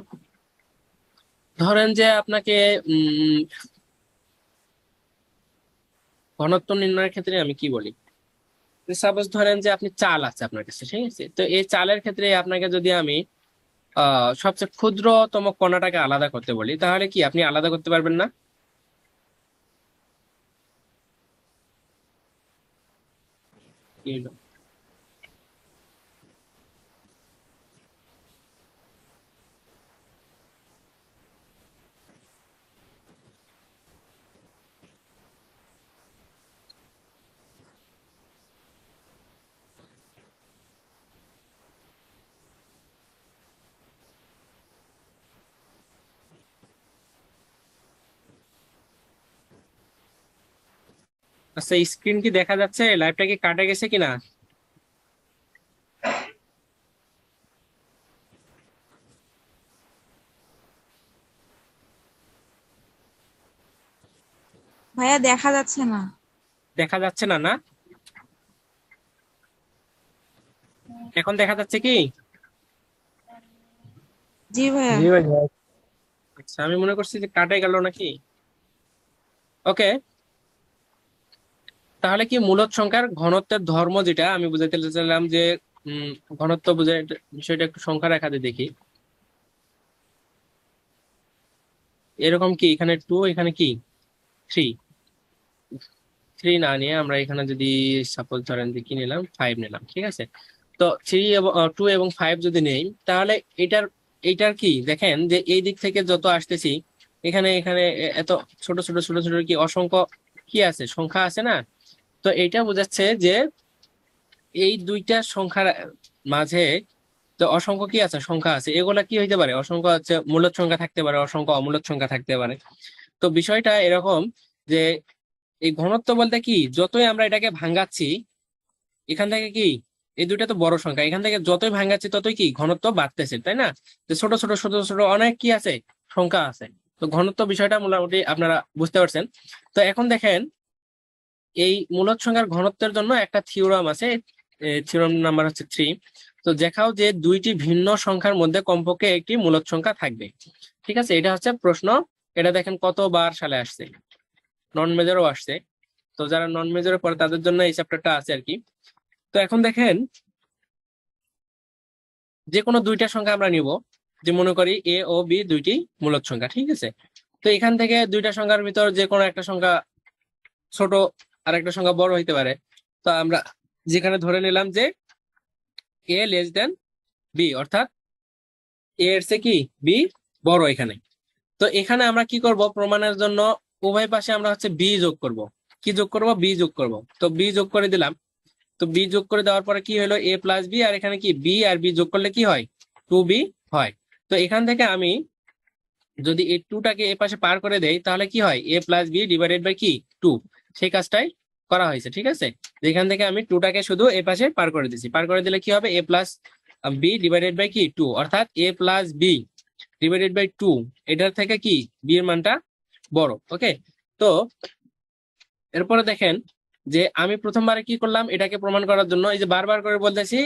ধরেন যে আপনাকে ঘনত্ব নির্ণয়ের ক্ষেত্রে আমি কি বলি, সাপোজ ধরেন যে আপনি চাল আছে আপনার কাছে, ঠিক আছে, তো এই চালের ক্ষেত্রে আপনাকে যদি আমি সবচেয়ে ক্ষুদ্রতম কণাটাকে আলাদা করতে বলি, তাহলে কি আপনি আলাদা করতে পারবেন না? কি হলো? আচ্ছা, স্ক্রিন কি দেখা যাচ্ছে? লাইভটা কি কাটা গেছে কিনা? ভাইয়া দেখা যাচ্ছে না। দেখা যাচ্ছে না? না, এখন দেখা যাচ্ছে কি? জি ভাইয়া। জি ভাই। আচ্ছা, আমি মনে করছি যে কাটাই গেল নাকি। ওকে, তাহলে কি মূলদ সংখ্যার ঘনত্বের ধর্ম, যেটা আমি বুঝাইতে চাইলাম যে উম ঘনত্ব বুঝে বিষয়টা একটু সংখ্যা রেখা দিয়ে দেখি। এরকম কি এখানে 2, এখানে কি 3। 3 না নিয়ে আমরা এখানে যদি সাপোজ ধরেন যে কি নিলাম, 5 নিলাম, ঠিক আছে। তো 3 এবং 2 এবং 5 যদি নেই, তাহলে এটার এইটার কি দেখেন যে এই দিক থেকে যত আসতেছি, এখানে এখানে এত ছোট ছোট ছোট ছোট কি অসংখ্য কি আছে, সংখ্যা আছে না? তো এইটা বোঝাচ্ছে যে এই দুইটা সংখ্যার মাঝে তো অসংখ্য কি আছে, সংখ্যা আছে। এগুলা কি হইতে পারে, অসংখ্য হচ্ছে মূলদ সংখ্যা থাকতে পারে, অসংখ্য অমূলদ সংখ্যা থাকতে পারে। তো বিষয়টা এরকম যে এই ঘনত্ব বলতে কি, যতই আমরা এটাকে ভাঙাচ্ছি এখান থেকে কি, এই দুইটা তো বড় সংখ্যা, এখান থেকে যতই ভাঙাচ্ছি ততই কি ঘনত্ব বাড়তেছে, তাই না? তো ছোট ছোট ছোট ছোট অনেক কি আছে, সংখ্যা আছে। তো ঘনত্ব বিষয়টা মোটামুটি আপনারা বুঝতে পারছেন। তো এখন দেখেন এই মূলদ সংখ্যার ঘনত্বের জন্য একটা থিওরাম আছে, থিওরাম নাম্বার হচ্ছে 3। তো দেখাও যে দুইটি ভিন্ন সংখ্যার মধ্যে কমপক্ষে একটি মূলদ সংখ্যা থাকবে। ঠিক আছে, এটা হচ্ছে প্রশ্ন। এটা দেখেন কতবার সালে আসছে, নন মেজরও আসছে। তো যারা নন মেজরে পড়ে তাদের জন্য এই চ্যাপ্টারটা আছে আর কি। তো এখন দেখেন যে কোনো দুইটা সংখ্যা আমরা নিব, যে মনে করি এ ও বি দুইটি মূলদ সংখ্যা, ঠিক আছে। তো এখান থেকে দুইটা সংখ্যার ভিতর যে কোনো একটা সংখ্যা ছোট আর একটা সংখ্যা বড় হইতে পারে। তো আমরা যেখানে ধরে নিলাম যে এ লেস দেন বি, অর্থাৎ এ এর চেয়ে কি বি বড় এখানে। তো এখানে আমরা কি করব, প্রমাণের জন্য উভয় পাশে আমরা হচ্ছে বি যোগ করব। কি যোগ করব, বি যোগ করব। তো বি যোগ করে দিলাম। তো বি যোগ করে দেওয়ার পরে কি হলো, এ প্লাস বি, আর এখানে কি বি আর বি যোগ করলে কি হয়, 2b হয়। তো এখান থেকে আমি যদি এই 2টাকে এ পাশে পার করে দেই, তাহলে কি হয়, এ প্লাস বি ডিভাইডেড বাই কি 2। সেই কাজটাই করা হয়েছে, ঠিক আছে। যেখান থেকে আমি 2টাকে শুধু এ পাশে পার করে দিছি, পার করে দিলে কি হবে, এ প্লাস বি ডিভাইডেড বাই কি 2, অর্থাৎ এ প্লাস বি ডিভাইডেড বাই 2। এটার থেকে কি বি এর মানটা বড়। ওকে, তো এরপরে দেখেন যে আমি প্রথমবারে কি করলাম, এটাকে প্রমাণ করার জন্য এই যে বারবার করে বলতেছি,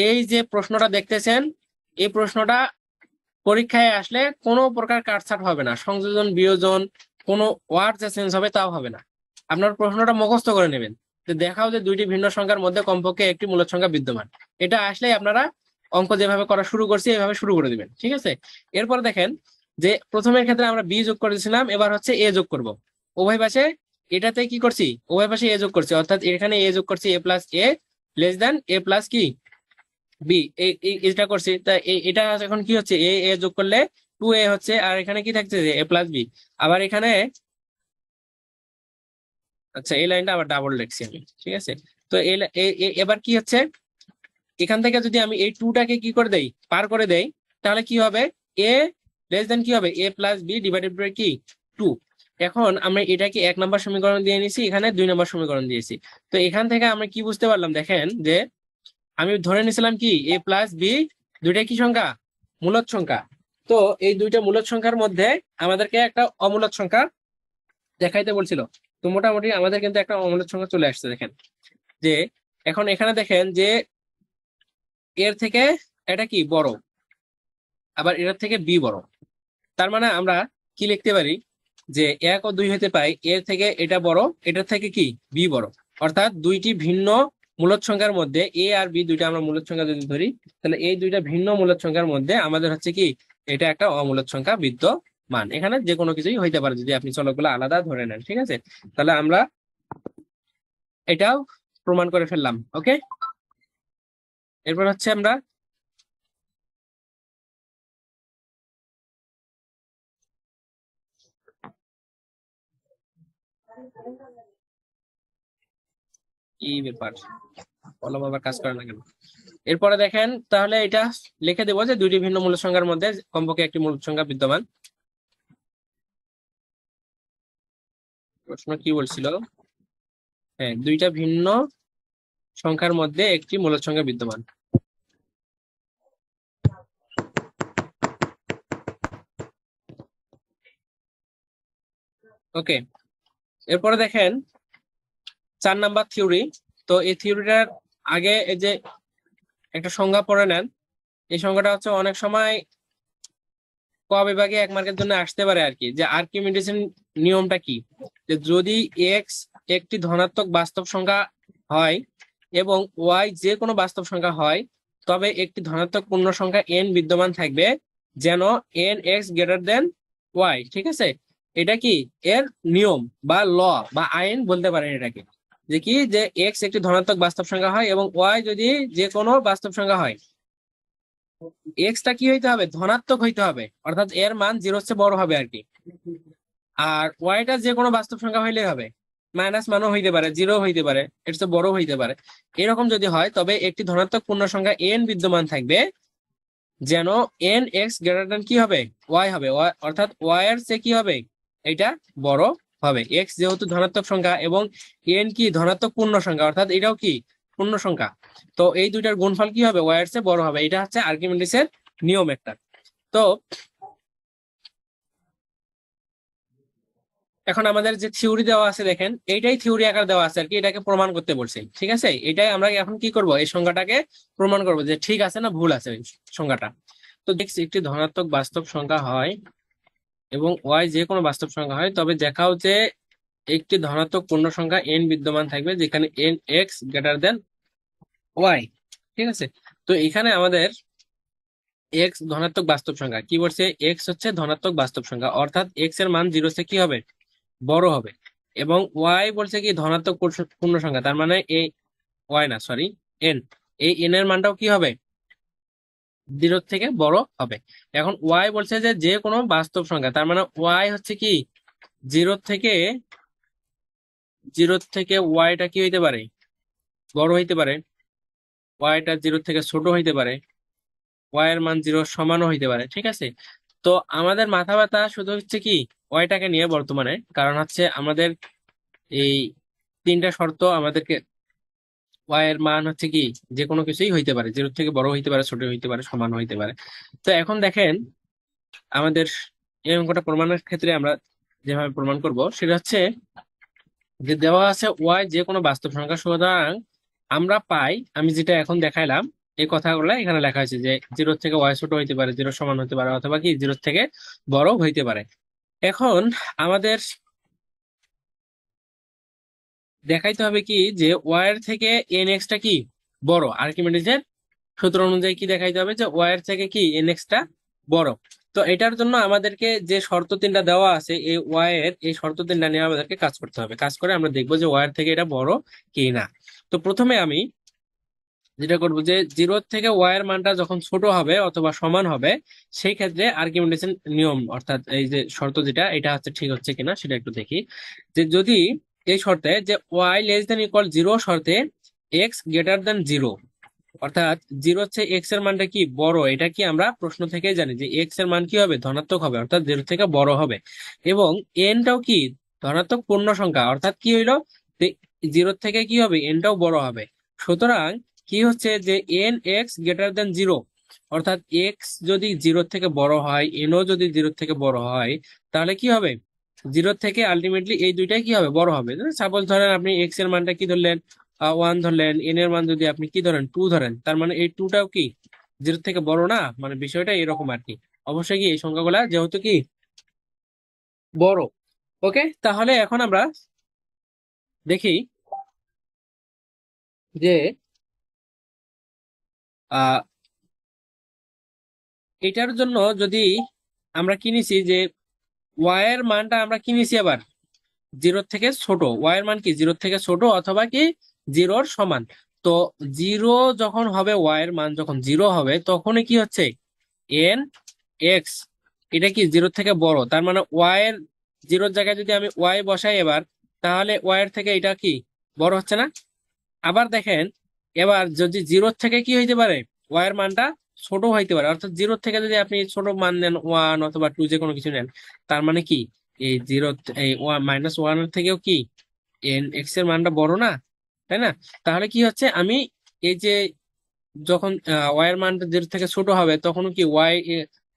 এই যে প্রশ্নটা দেখতেছেন, এই প্রশ্নটা পরীক্ষায় আসলে কোনো প্রকার কাটছাট হবে না, সংযোজন বিয়োজন কোনো ওয়ার্ড যে চেঞ্জ হবে তাও হবে না। আপনার প্রশ্নটা মুখস্থ করে নেবেন যে দেখাও যে দুইটি ভিন্ন সংখ্যার মধ্যে কমপক্ষে একটি মূলদ সংখ্যা বিদ্যমান। এটা আসলেই আপনারা অঙ্ক যেভাবে করা শুরু করছি এভাবে শুরু করে দিবেন, ঠিক আছে। এরপর দেখেন যে প্রথমের ক্ষেত্রে আমরা বি যোগ করেছিলাম, এবার হচ্ছে এ যোগ করব। উভয় পাশে এটাতে কি করছি, উভয় পাশে এ যোগ করছি, অর্থাৎ এখানে এ যোগ করছি, এ প্লাস এ লেস দেন এ প্লাস কি বি, এটা করছি। তা এটা এখন কি হচ্ছে, এ এ যোগ করলে 2a হচ্ছে, আর এখানে কি থাকছে, এ প্লাস বি। আবার এখানে আচ্ছা এই লাইনটা আবার ডাবল লিখছি আমি, ঠিক আছে। তো এবার কি হচ্ছে, এখান থেকে যদি আমি এই টুটাকে কি করে দেই, পার করে দেই, তাহলে কি হবে, এ লেস দেন কি হবে, এ প্লাস বি ডিভাইডেড বাই কি 2। এখন আমরা এটাকে 1 নম্বর সমীকরণ দিয়ে নিছি, এখানে 2 নম্বর সমীকরণ দিয়েছি। তো এখান থেকে আমরা কি বুঝতে পারলাম, দেখেন যে আমি ধরে নিছিলাম কি এ প্লাস বি দুইটাই কি সংখ্যা, মূলদ সংখ্যা। তো এই দুইটা মূলদ সংখ্যার মধ্যে আমাদেরকে একটা অমূলদ সংখ্যা দেখাইতে বলছিল। তো মোটামুটি আমাদের কিন্তু একটা অমূলদ সংখ্যা চলে আসছে। দেখেন যে এখন এখানে দেখেন যে এর থেকে এটা কি বড়, আবার এটার থেকে বি বড়। তার মানে আমরা কি লিখতে পারি যে 1 ও 2 হতে পাই এর থেকে এটা বড়, এটার থেকে কি বি বড়। অর্থাৎ দুইটি ভিন্ন মূলদ সংখ্যার মধ্যে এ আর বি দুইটা আমরা মূলদ সংখ্যা যদি ধরি, তাহলে এই দুইটা ভিন্ন মূলদ সংখ্যার মধ্যে আমাদের হচ্ছে কি এটা একটা অমূলদ সংখ্যা বিদ্যমান। এখানে যে কোনো কিছুই হইতে পারে যদি আপনি চলকগুলো আলাদা ধরে নেন, ঠিক আছে। তাহলে আমরা এটাও প্রমাণ করে ফেললাম। ওকে, এরপর হচ্ছে আমরা কি ব্যাপার, কলম আবার কাজ করে না কেন। এরপরে দেখেন তাহলে এটা লিখে দেবো যে দুইটি ভিন্ন মূল সংখ্যার মধ্যে কমপক্ষে একটি মূল সংখ্যা বিদ্যমান। প্রশ্ন কি বলছিল, হ্যাঁ দুইটা ভিন্ন সংখ্যার মধ্যে একটি মূল সংখ্যা বিদ্যমান। ওকে, এরপরে দেখেন 4 নাম্বার থিওরি। তো এই থিওরিটার আগে এই যে একটা সংজ্ঞা পড়ে নেন। এই সংজ্ঞাটা হচ্ছে অনেক সময় ক বিভাগে 1 মার্কের জন্য আসতে পারে আর কি, যে আর্কিমিডিসের নিয়মটা কি, যে যদি এক্স একটি ধনাত্মক বাস্তব সংখ্যা হয় এবং ওয়াই যে কোনো বাস্তব সংখ্যা হয়, তবে একটি ধনাত্মক পূর্ণ সংখ্যা এন বিদ্যমান থাকবে, যেন n x greater than y. ঠিক আছে, এটা কি এর নিয়ম বা ল বা আইন বলতে পারেন এটাকে, যে কি যে এক্স একটি ধনাত্মক বাস্তব সংখ্যা হয় এবং ওয়াই যদি যে কোনো বাস্তব সংখ্যা হয়, এক্সটা কি হইতে হবে, ধনাত্মক হইতে হবে, অর্থাৎ এর মান 0 চেয়ে বড় হবে আর কি। আর ওয়াইটা যে কোনো বাস্তব সংখ্যা হইলে হবে, মাইনাস মানও হইতে পারে, 0 হইতে পারে, এর চেয়ে বড় হইতে পারে। এরকম যদি হয় তবে একটি ধনাত্মক পূর্ণ সংখ্যা এন বিদ্যমান থাকবে, যেন এন এক্স গ্রেটার দেন কি হবে, ওয়াই হবে, অর্থাৎ ওয়াই এর চেয়ে কি হবে, এটা বড় হবে। এক্স যেহেতু ধনাত্মক সংখ্যা এবং এন কি ধনাত্মক পূর্ণ সংখ্যা, অর্থাৎ এটাও কি পূর্ণ সংখ্যা, তো এই দুইটার গুণফল কি হবে, ওয়াই এর চেয়ে বড় হবে। এটা হচ্ছে আর্কিমিডিসের নিয়ম একটা। তো এখন আমাদের যে থিওরি দেওয়া আছে দেখেন, এইটাই থিওরি আকার দেওয়া আছে আর কি, এটাকে প্রমাণ করতে বলছে। ঠিক আছে, এটাই আমরা এখন কি করব, এই সংখ্যাটাকে প্রমাণ করব যে ঠিক আছে না ভুল আছে ওই সংখ্যাটা। তো দেখছি একটি ধনাত্মক বাস্তব সংখ্যা হয় এবং ওয়াই যে কোনো বাস্তব সংখ্যা হয়, তবে দেখাও যে একটি ধনাত্মক পূর্ণ সংখ্যা এন বিদ্যমান থাকবে, যেখানে n x greater than y. ঠিক আছে, তো এখানে আমাদের এক্স ধনাত্মক বাস্তব সংখ্যা, কি বলছে, এক্স হচ্ছে ধনাত্মক বাস্তব সংখ্যা, অর্থাৎ এক্স এর মান 0 থেকে কি হবে, বড় হবে। এবং ওয়াই বলছে কি ধনাত্মক পূর্ণ সংখ্যা, তার মানে এই ওয়াই না সরি এন, এই এন এর মানটাও কি হবে, 0 থেকে বড় হবে। এখন ওয়াই বলছে যে যে কোনো বাস্তব সংখ্যা, তার মানে ওয়াই হচ্ছে কি 0 থেকে 0 থেকে ওয়াইটা কি হইতে পারে, বড় হইতে পারে, ওয়াইটা 0 থেকে ছোট হইতে পারে, ওয়াই এর মান 0 সমানও হইতে পারে। ঠিক আছে, তো আমাদের মাথা ব্যথা শুধু হচ্ছে কি ওয়াইটাকে নিয়ে বর্তমানে, কারণ হচ্ছে আমাদের এই 3টা শর্ত আমাদেরকে, ওয়াই এর মান হচ্ছে কি যে কোনো কিছুই হইতে পারে, 0 থেকে বড় হইতে পারে, ছোট হইতে পারে, সমান হইতে পারে। তো এখন দেখেন আমাদের এই অঙ্কটা প্রমাণের ক্ষেত্রে আমরা যেভাবে প্রমাণ করব সেটা হচ্ছে যে দেওয়া আছে ওয়াই যে কোনো বাস্তব সংখ্যা, সুতরাং আমরা পাই, আমি যেটা এখন দেখাইলাম এই কথাগুলো এখানে লেখা হয়েছে যে 0 থেকে ওয়াই ছোট হইতে পারে, 0 সমান হতে পারে, অথবা কি 0 থেকে বড় হইতে পারে। এখন আমাদের দেখাইতে হবে কি যে ওয়াই এর থেকে এন এক্সটা কি বড়, আর্কিমিডিজের সূত্র অনুযায়ী কি দেখাইতে হবে যে ওয়াই এর থেকে কি এন এক্সটা বড়। তো এটার জন্য আমাদেরকে যে শর্ত 3টা দেওয়া আছে, এই ওয়াই এর এই শর্ত 3টা নিয়ে আমাদেরকে কাজ করতে হবে। কাজ করে আমরা দেখবো যে ওয়াই এর থেকে এটা বড় কি না। তো প্রথমে আমি যেটা করবো যে 0 থেকে ওয়াই এর মানটা যখন ছোট হবে অথবা সমান হবে, সেই ক্ষেত্রে আর্কিমিডিসের নিয়ম অর্থাৎ এই যে শর্ত যেটা, এটা হচ্ছে ঠিক হচ্ছে কিনা সেটা একটু দেখি। যে যদি এই শর্তে যে ওয়াই লেস দেন ইকুয়াল 0 শর্তে এক্স গ্রেটার দেন জিরো, অর্থাৎ জিরো হচ্ছে এক্স এর মানটা কি বড়, এটা কি আমরা প্রশ্ন থেকেই জানি যে এক্স এর মান কি হবে, ধনাত্মক হবে, অর্থাৎ জিরো থেকে বড় হবে। এবং এনটাও কি ধনাত্মক পূর্ণ সংখ্যা, অর্থাৎ কি হইলো, জিরো থেকে কি হবে, এনটাও বড় হবে। সুতরাং কি হচ্ছে যে এন এক্স গ্রেটার দেন জিরো, অর্থাৎ এক্স যদি জিরো থেকে বড় হয়, এনও যদি জিরো থেকে বড় হয়, তাহলে কি হবে, জিরো থেকে আলটিমেটলি এই দুইটাই কি হবে, বড় হবে। সাপোজ ধরেন আপনি এক্স এর মানটা কি ধরলেন, ওয়ান ধরলেন, এন এর মান যদি আপনি কি ধরেন, টু ধরেন, তার মানে এই টুটাও কি জিরো থেকে বড় না, মানে বিষয়টা এরকম আর কি। অবশ্যই কি এই সংখ্যাগুলা যেহেতু কি বড়। ওকে, তাহলে এখন আমরা দেখি যে আহ এটার জন্য যদি আমরা কি নিছি যে ওয়াই এর মানটা আমরা কি নিছি, আবার জিরো থেকে ছোট, ওয়াই এর মান কি জিরো থেকে ছোট অথবা কি জিরোর সমান। তো জিরো যখন হবে, ওয়াই এর মান যখন জিরো হবে, তখনই কি হচ্ছে এন এক্স এটা কি জিরো থেকে বড়, তার মানে ওয়াই এর জিরোর জায়গায় যদি আমি ওয়াই বসাই এবার, তাহলে ওয়াই এর থেকে এটা কি বড় হচ্ছে না। আবার দেখেন, এবার যদি জিরো থেকে কি হইতে পারে, ওয়াই এর মানটা ছোট হইতে পারে, অর্থাৎ জিরো থেকে যদি আপনি ছোট মান নেন, ওয়ান অথবা টু যে কোনো কিছু নেন, তার মানে কি এই জিরো, এই মাইনাস ওয়ান এর থেকেও কি এন এক্স এর মানটা বড় না, তাই না? তাহলে কি হচ্ছে, আমি এই যে যখন ওয়াই এর মানটা জিরো থেকে ছোট হবে, তখন কি ওয়াই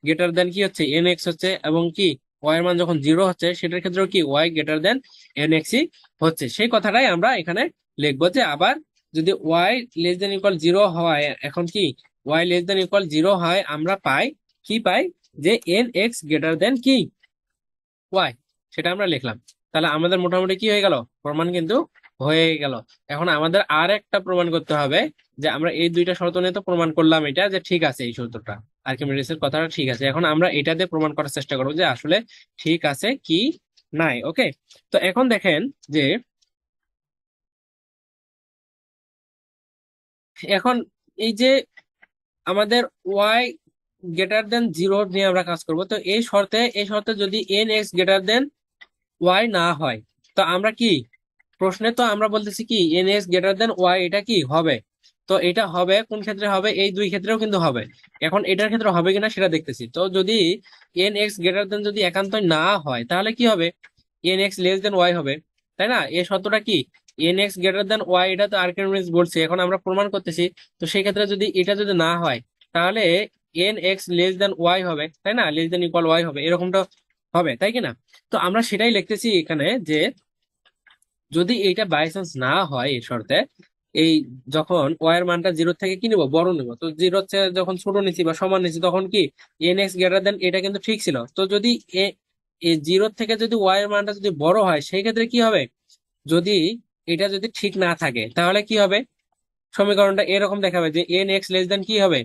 গ্রেটার দেন কি হচ্ছে এন এক্স হচ্ছে, এবং কি ওয়াই এর মান যখন জিরো হচ্ছে, সেটার ক্ষেত্রেও কি y greater than n x হচ্ছে। সেই কথাটাই আমরা এখানে লিখবো যে আবার যদি y less than equal zero হয়, এখন কি y less than equal zero হয়, আমরা পাই কি পাই, যে এন এক্স গ্রেটার দেন কি ওয়াই, সেটা আমরা লিখলাম। তাহলে আমাদের মোটামুটি কি হয়ে গেল, প্রমাণ কিন্তু হয়ে গেল। এখন আমাদের আর একটা প্রমাণ করতে হবে, যে আমরা এই দুইটা শর্ত নিয়ে তো প্রমাণ করলাম এটা যে ঠিক আছে, এই সূত্রটা আর্কিমিডিসের কথাটা ঠিক আছে। এখন আমরা এটা দিয়ে প্রমাণ করার চেষ্টা করবো যে আসলে ঠিক আছে কি নাই। ওকে, তো এখন দেখেন যে এখন এই যে আমাদের ওয়াই গ্রেটার দেন জিরো নিয়ে আমরা কাজ করব, তো এই শর্তে যদি n x greater than y না হয়, তো আমরা কি প্রশ্নে তো আমরা বলতেছি কি n x greater than y, এটা কি হবে। তো এটা হবে কোন ক্ষেত্রে হবে, এই দুই ক্ষেত্রেও কিন্তু হবে। এখন এটার ক্ষেত্রে হবে কিনা সেটা দেখতেছি। তো যদি এন এক্স গ্রেটার দেন যদি একান্তই না হয়, তাহলে কি হবে, n x less than y হবে, তাই না? এই শর্তটা কি n x greater than y, এটা তো আর্কিমিডিস বলছে, এখন আমরা প্রমাণ করতেছি। তো সেই ক্ষেত্রে যদি এটা যদি না হয়, তাহলে n x less than y হবে, তাই না, লেস দেন ইকুয়াল ওয়াই হবে, এরকমটা হবে, তাই কিনা? তো আমরা সেটাই লিখতেছি এখানে যে যদি এইটা বাই চান্স না হয় এই শর্তে, এই যখন ওয়াই এর মানটা জিরো থেকে কি নিবো, বড় নিবো, তো জিরো হচ্ছে যখন ছোট নিচ্ছি বা সমান নিচ্ছি, তখন কি এন এক্স গ্রেটার দেন এটা কিন্তু ঠিক ছিল। তো যদি এই জিরো থেকে যদি ওয়াই এর মানটা যদি বড় হয়, সেই ক্ষেত্রে কি হবে, যদি এটা যদি ঠিক না থাকে, তাহলে কি হবে, সমীকরণটা এরকম দেখাবে যে এন এক্স লেস দেন কি হবে,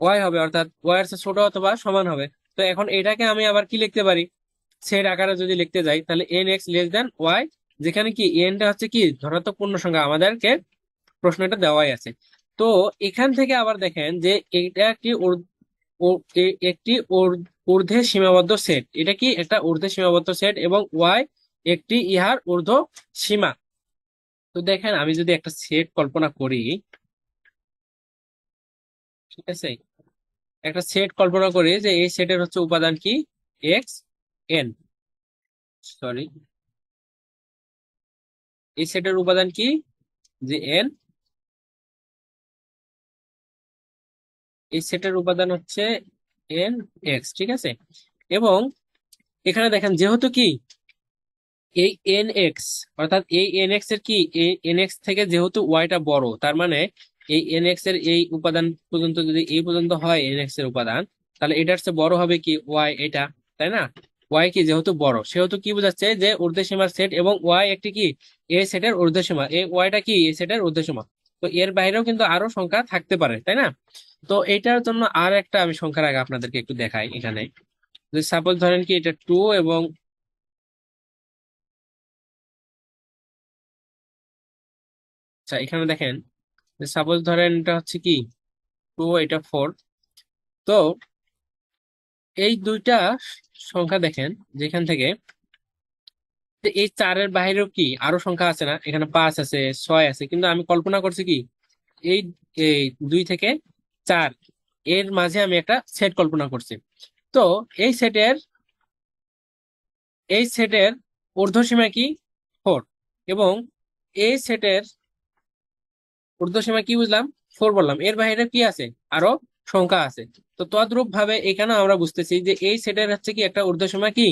ওয়াই হবে, অর্থাৎ ওয়াই এর চেয়ে ছোট অথবা সমান হবে। তো এখন এটাকে আমি আবার কি লিখতে পারি, সেট আকারে যদি লিখতে যাই, তাহলে n x less than y, যেখানে কি এনটা হচ্ছে কি ধনাত্মক পূর্ণ সংখ্যা, আমাদেরকে প্রশ্নটা দেওয়াই আছে। তো এখান থেকে আবার দেখেন যে এটা একটি একটি ঊর্ধ্বে সীমাবদ্ধ সেট, এটা কি একটা ঊর্ধ্বে সীমাবদ্ধ সেট, এবং ওয়াই একটি ইহার ঊর্ধ্ব সীমা। তো দেখেন আমি যদি একটা সেট কল্পনা করি, ঠিক আছে, একটা সেট কল্পনা করি যে এই সেটের হচ্ছে উপাদান কি এক্স এন, সরি, এই সেটের উপাদান কি যে এন, এই সেটের উপাদান হচ্ছে এন এক্স, ঠিক আছে। এবং এখানে দেখেন যেহেতু কি এই এন এক্স, অর্থাৎ এই এন এক্স এর কি এই এন এক্স থেকে যেহেতু ওয়াইটা বড়, তার মানে এই এন এক্স এর এই উপাদান পর্যন্ত যদি এই পর্যন্ত হয় এন এক্স এর উপাদান, তাহলে এটার চেয়ে বড় হবে কি ওয়াই এটা, তাই না? ওয়াই কি যেহেতু বড়, সেহেতু কি বোঝাচ্ছে যে ঊর্ধ্বসীমার সেট, এবং ওয়াই একটি কি এ সেটের ঊর্ধ্বসীমা, এই ওয়াইটা কি এ সেটের ঊর্ধ্বসীমা। তো এর বাইরেও কিন্তু আরো সংখ্যা থাকতে পারে, তাই না? তো এটার জন্য আর একটা আমি সংখ্যার আগে আপনাদেরকে একটু দেখাই এখানে, যে সাপোজ ধরেন কি এটা টু, এবং আচ্ছা এখানে দেখেন সাপোজ ধরেন এটা হচ্ছে কি টু, এটা ফোর। তো এই দুইটা সংখ্যা দেখেন যেখান থেকে যে এই 4-এর বাইরেও কি আরো সংখ্যা আছে না, এখানে 5 আছে, 6 আছে, কিন্তু আমি কল্পনা করছি কি এই এই 2 থেকে 4 এর মাঝে আমি একটা সেট কল্পনা করছি। তো এই সেটের এই সেটের ঊর্ধ্বসীমা কি 4, এবং এই সেটের ঊর্ধ্বসীমা কি বুঝলাম 4 বললাম, এর বাইরে কি আছে আরো সংখ্যা আছে। তো তদ্রূপ ভাবে এখানে আমরা বুঝতেছি যে এই সেটের হচ্ছে কি একটা ঊর্ধ্বসীমা কি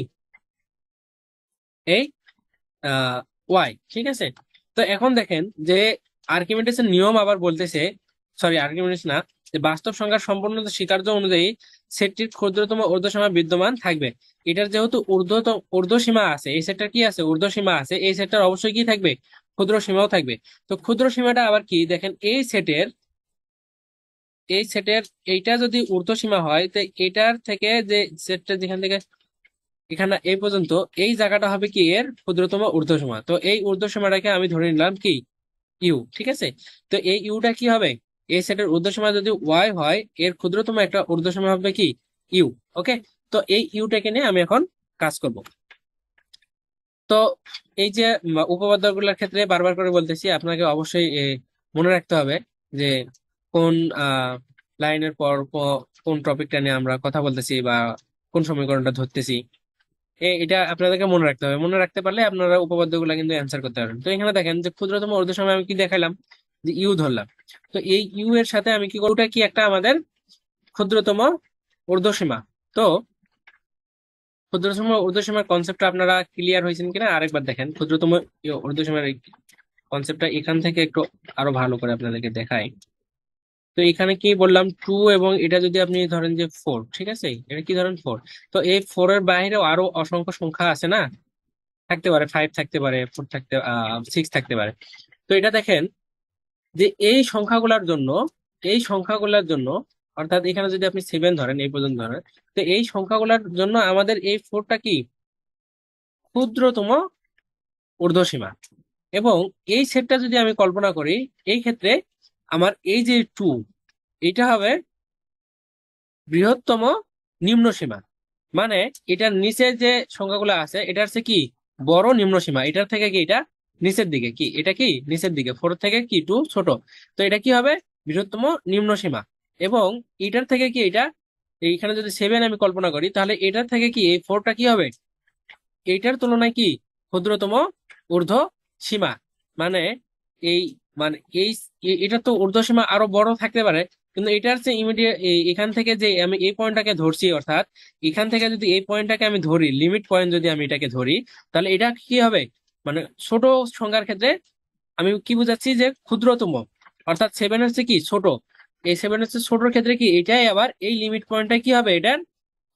এই ওয়াই, ঠিক আছে। তো এখন দেখেন যে আর্কিমিডিসের নিয়ম আবার বলতেছে, সরি আর্কিমিডিস না, যে বাস্তব সংখ্যার সম্পূর্ণ স্বীকার্য অনুযায়ী সেটটির ক্ষুদ্রতম ঊর্ধ্বসীমা বিদ্যমান থাকবে। এটার যেহেতু ঊর্ধ্বসীমা আছে, এই সেটটার কি আছে ঊর্ধ্বসীমা আছে, এই সেটটার অবশ্যই কি থাকবে ক্ষুদ্র সীমাও থাকবে। তো ক্ষুদ্র সীমাটা আবার কি দেখেন, এই সেটের এইটা যদি ঊর্ধ্বসীমা হয়, তো এটার থেকে যে সেটটা যেখান থেকে এখানে এই পর্যন্ত এই জায়গাটা হবে কি এর ক্ষুদ্রতম ঊর্ধ্বসীমা। তো এই ঊর্ধ্বসীমাটাকে আমি ধরে নিলাম কি ইউ, ঠিক আছে। তো এই ইউটা কি হবে, এই সেটের ঊর্ধ্বসীমা যদি ওয়াই হয়, এর ক্ষুদ্রতম একটা ঊর্ধ্বসীমা হবে কি ইউ। ওকে, তো এই ইউটাকে নিয়ে আমি এখন কাজ করব। তো এই যে উপপাদ্যগুলোর ক্ষেত্রে বারবার করে বলতেছি, আপনাকে অবশ্যই মনে রাখতে হবে যে কোন লাইনের পর কোন টপিকটা নিয়ে আমরা কথা বলতেছি বা কোন সমীকরণটা ধরতেছি। এটা আপনাদেরকে মনে রাখতে হবে, মনে রাখতে পারলে আপনারা উপপাদ্যগুলো কিন্তু অ্যান্সার করতে পারবেন। তো এখানে দেখেন যে ক্ষুদ্রতম ঊর্ধ্বসীমা আমি কি দেখাইলাম, যে ইউ ধরলাম। তো এই ইউ এর সাথে আমি কি করব, ওটা কি একটা আমাদের ক্ষুদ্রতম ঊর্ধ্বসীমা। তো ক্ষুদ্রতম ঊর্ধ্বসীমার কনসেপ্টটা আপনারা ক্লিয়ার হয়েছেন কিনা আরেকবার দেখেন। ক্ষুদ্রতম ঊর্ধ্বসীমার কনসেপ্টটা এখান থেকে একটু আরো ভালো করে আপনাদেরকে দেখাই। তো এখানে কি বললাম 2, এবং এটা যদি আপনি ধরেন যে 4, ঠিক আছে, এটা কি ধরেন 4। তো এই 4 এর বাইরেও আরো অসংখ্য সংখ্যা আছে না, থাকতে পারে 5 থাকতে পারে, 4 থাকতে 6 থাকতে পারে। তো এটা দেখেন যে এই সংখ্যাগুলোর জন্য অর্থাৎ এখানে যদি আপনি 7 ধরেন, এই পর্যন্ত ধরেন, তো এই সংখ্যাগুলোর জন্য আমাদের এই 4টা কি ক্ষুদ্রতম ঊর্ধ্বসীমা। এবং এই সেটটা যদি আমি কল্পনা করি, এই ক্ষেত্রে আমার এই যে 2, এটা হবে বৃহত্তম নিম্ন সীমা। মানে এটার নিচে যে সংখ্যাগুলো আছে এটা হচ্ছে কি বড় নিম্ন সীমা, এটার থেকে কি এটা নিচের দিকে, কি এটা কি নিচের দিকে, 4 থেকে কি 2 ছোট। তো এটা কি হবে বৃহত্তম নিম্ন সীমা। এবং এটার থেকে কি এটা, এইখানে যদি 7 আমি কল্পনা করি, তাহলে এটার থেকে কি এই 4টা কি হবে এইটার তুলনায় কি ক্ষুদ্রতম ঊর্ধ্ব সীমা। মানে এই মানে এটা তো ঊর্ধ্ব সীমা আরো বড় থাকতে পারে, কিন্তু এটার চেয়ে ইমিডিয়েট এখান থেকে যে আমি এই পয়েন্টটাকে ধরছি, অর্থাৎ এখান থেকে যদি এই পয়েন্টটাকে আমি ধরি, লিমিট পয়েন্ট যদি আমি এটাকে ধরি, তাহলে এটা কি হবে মানে ছোট সংখ্যার ক্ষেত্রে আমি কি বুঝাচ্ছি যে ক্ষুদ্রতম, অর্থাৎ 7 হচ্ছে কি ছোট, এই 7 হচ্ছে ছোটর ক্ষেত্রে কি এটাই আবার এই লিমিট পয়েন্টটা কি হবে এটার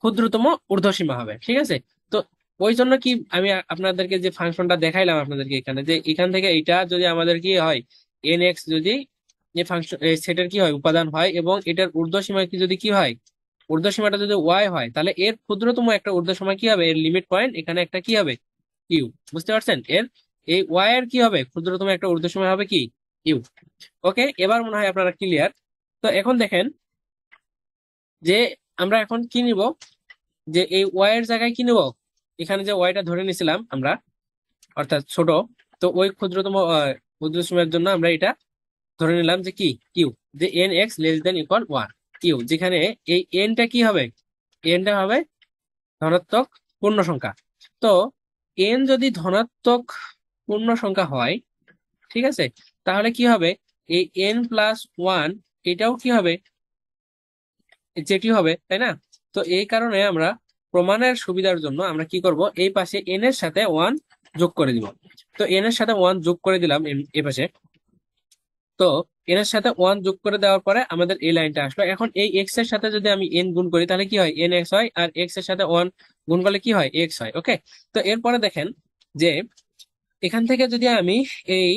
ক্ষুদ্রতম ঊর্ধ্বসীমা হবে, ঠিক আছে। তো ওই জন্য কি আমি আপনাদেরকে যে ফাংশনটা দেখাইলাম আপনাদেরকে এখানে, যে এখান থেকে এটা যদি আমাদের কি হয় এন এক্স, যদি এই ফাংশন সেটের কি হয় উপাদান হয়, এবং এটার ঊর্ধ্বসীমা কি যদি কি হয় ঊর্ধ্বসীমাটা যদি ওয়াই হয়, তাহলে এর ক্ষুদ্রতম একটা ঊর্ধ্বসীমা কি হবে, এর লিমিট পয়েন্ট এখানে একটা কি হবে ইউ। বুঝতে পারছেন, এর এই ওয়াই এর কি হবে ক্ষুদ্রতম একটা ঊর্ধ্বসীমা হবে কি ইউ। ওকে, এবার মনে হয় আপনারা ক্লিয়ার। তো এখন দেখেন যে আমরা এখন কি নিব, যে এই ওয়াই এর জায়গায় কি নিব, এখানে যে ওয়াইটা ধরে নিছিলাম আমরা অর্থাৎ ছোট, তো ওই ক্ষুদ্রতম ঊর্ধ্বসীমার জন্য আমরা এটা ধরে নিলাম যে কি কিউ, যে n x less than equal 1 q, যেখানে এই এনটা কি হবে, এনটা হবে ধনাত্মক পূর্ণ সংখ্যা। তো এন যদি ধনাত্মক পূর্ণ সংখ্যা হয়, ঠিক আছে, তাহলে কি হবে এই এন প্লাস 1 এটাও কি হবে যেটি হবে, তাই না। তো এই কারণে আমরা প্রমাণের সুবিধার জন্য আমরা কি করব, এই পাশে এন এর সাথে 1 যোগ করে দিব। তো এন এর সাথে 1 যোগ করে দিলাম এই পাশে। তো এন এর সাথে 1 যোগ করে দেওয়ার পরে আমাদের এই লাইনটা আসলো। এখন এই এক্স এর সাথে যদি আমি এন গুণ করি, তাহলে কি হয় এন এক্স হয়, আর এক্স এর সাথে 1 গুণ করলে কি হয় এক্স হয়। ওকে, তো এরপরে দেখেন যে এখান থেকে যদি আমি এই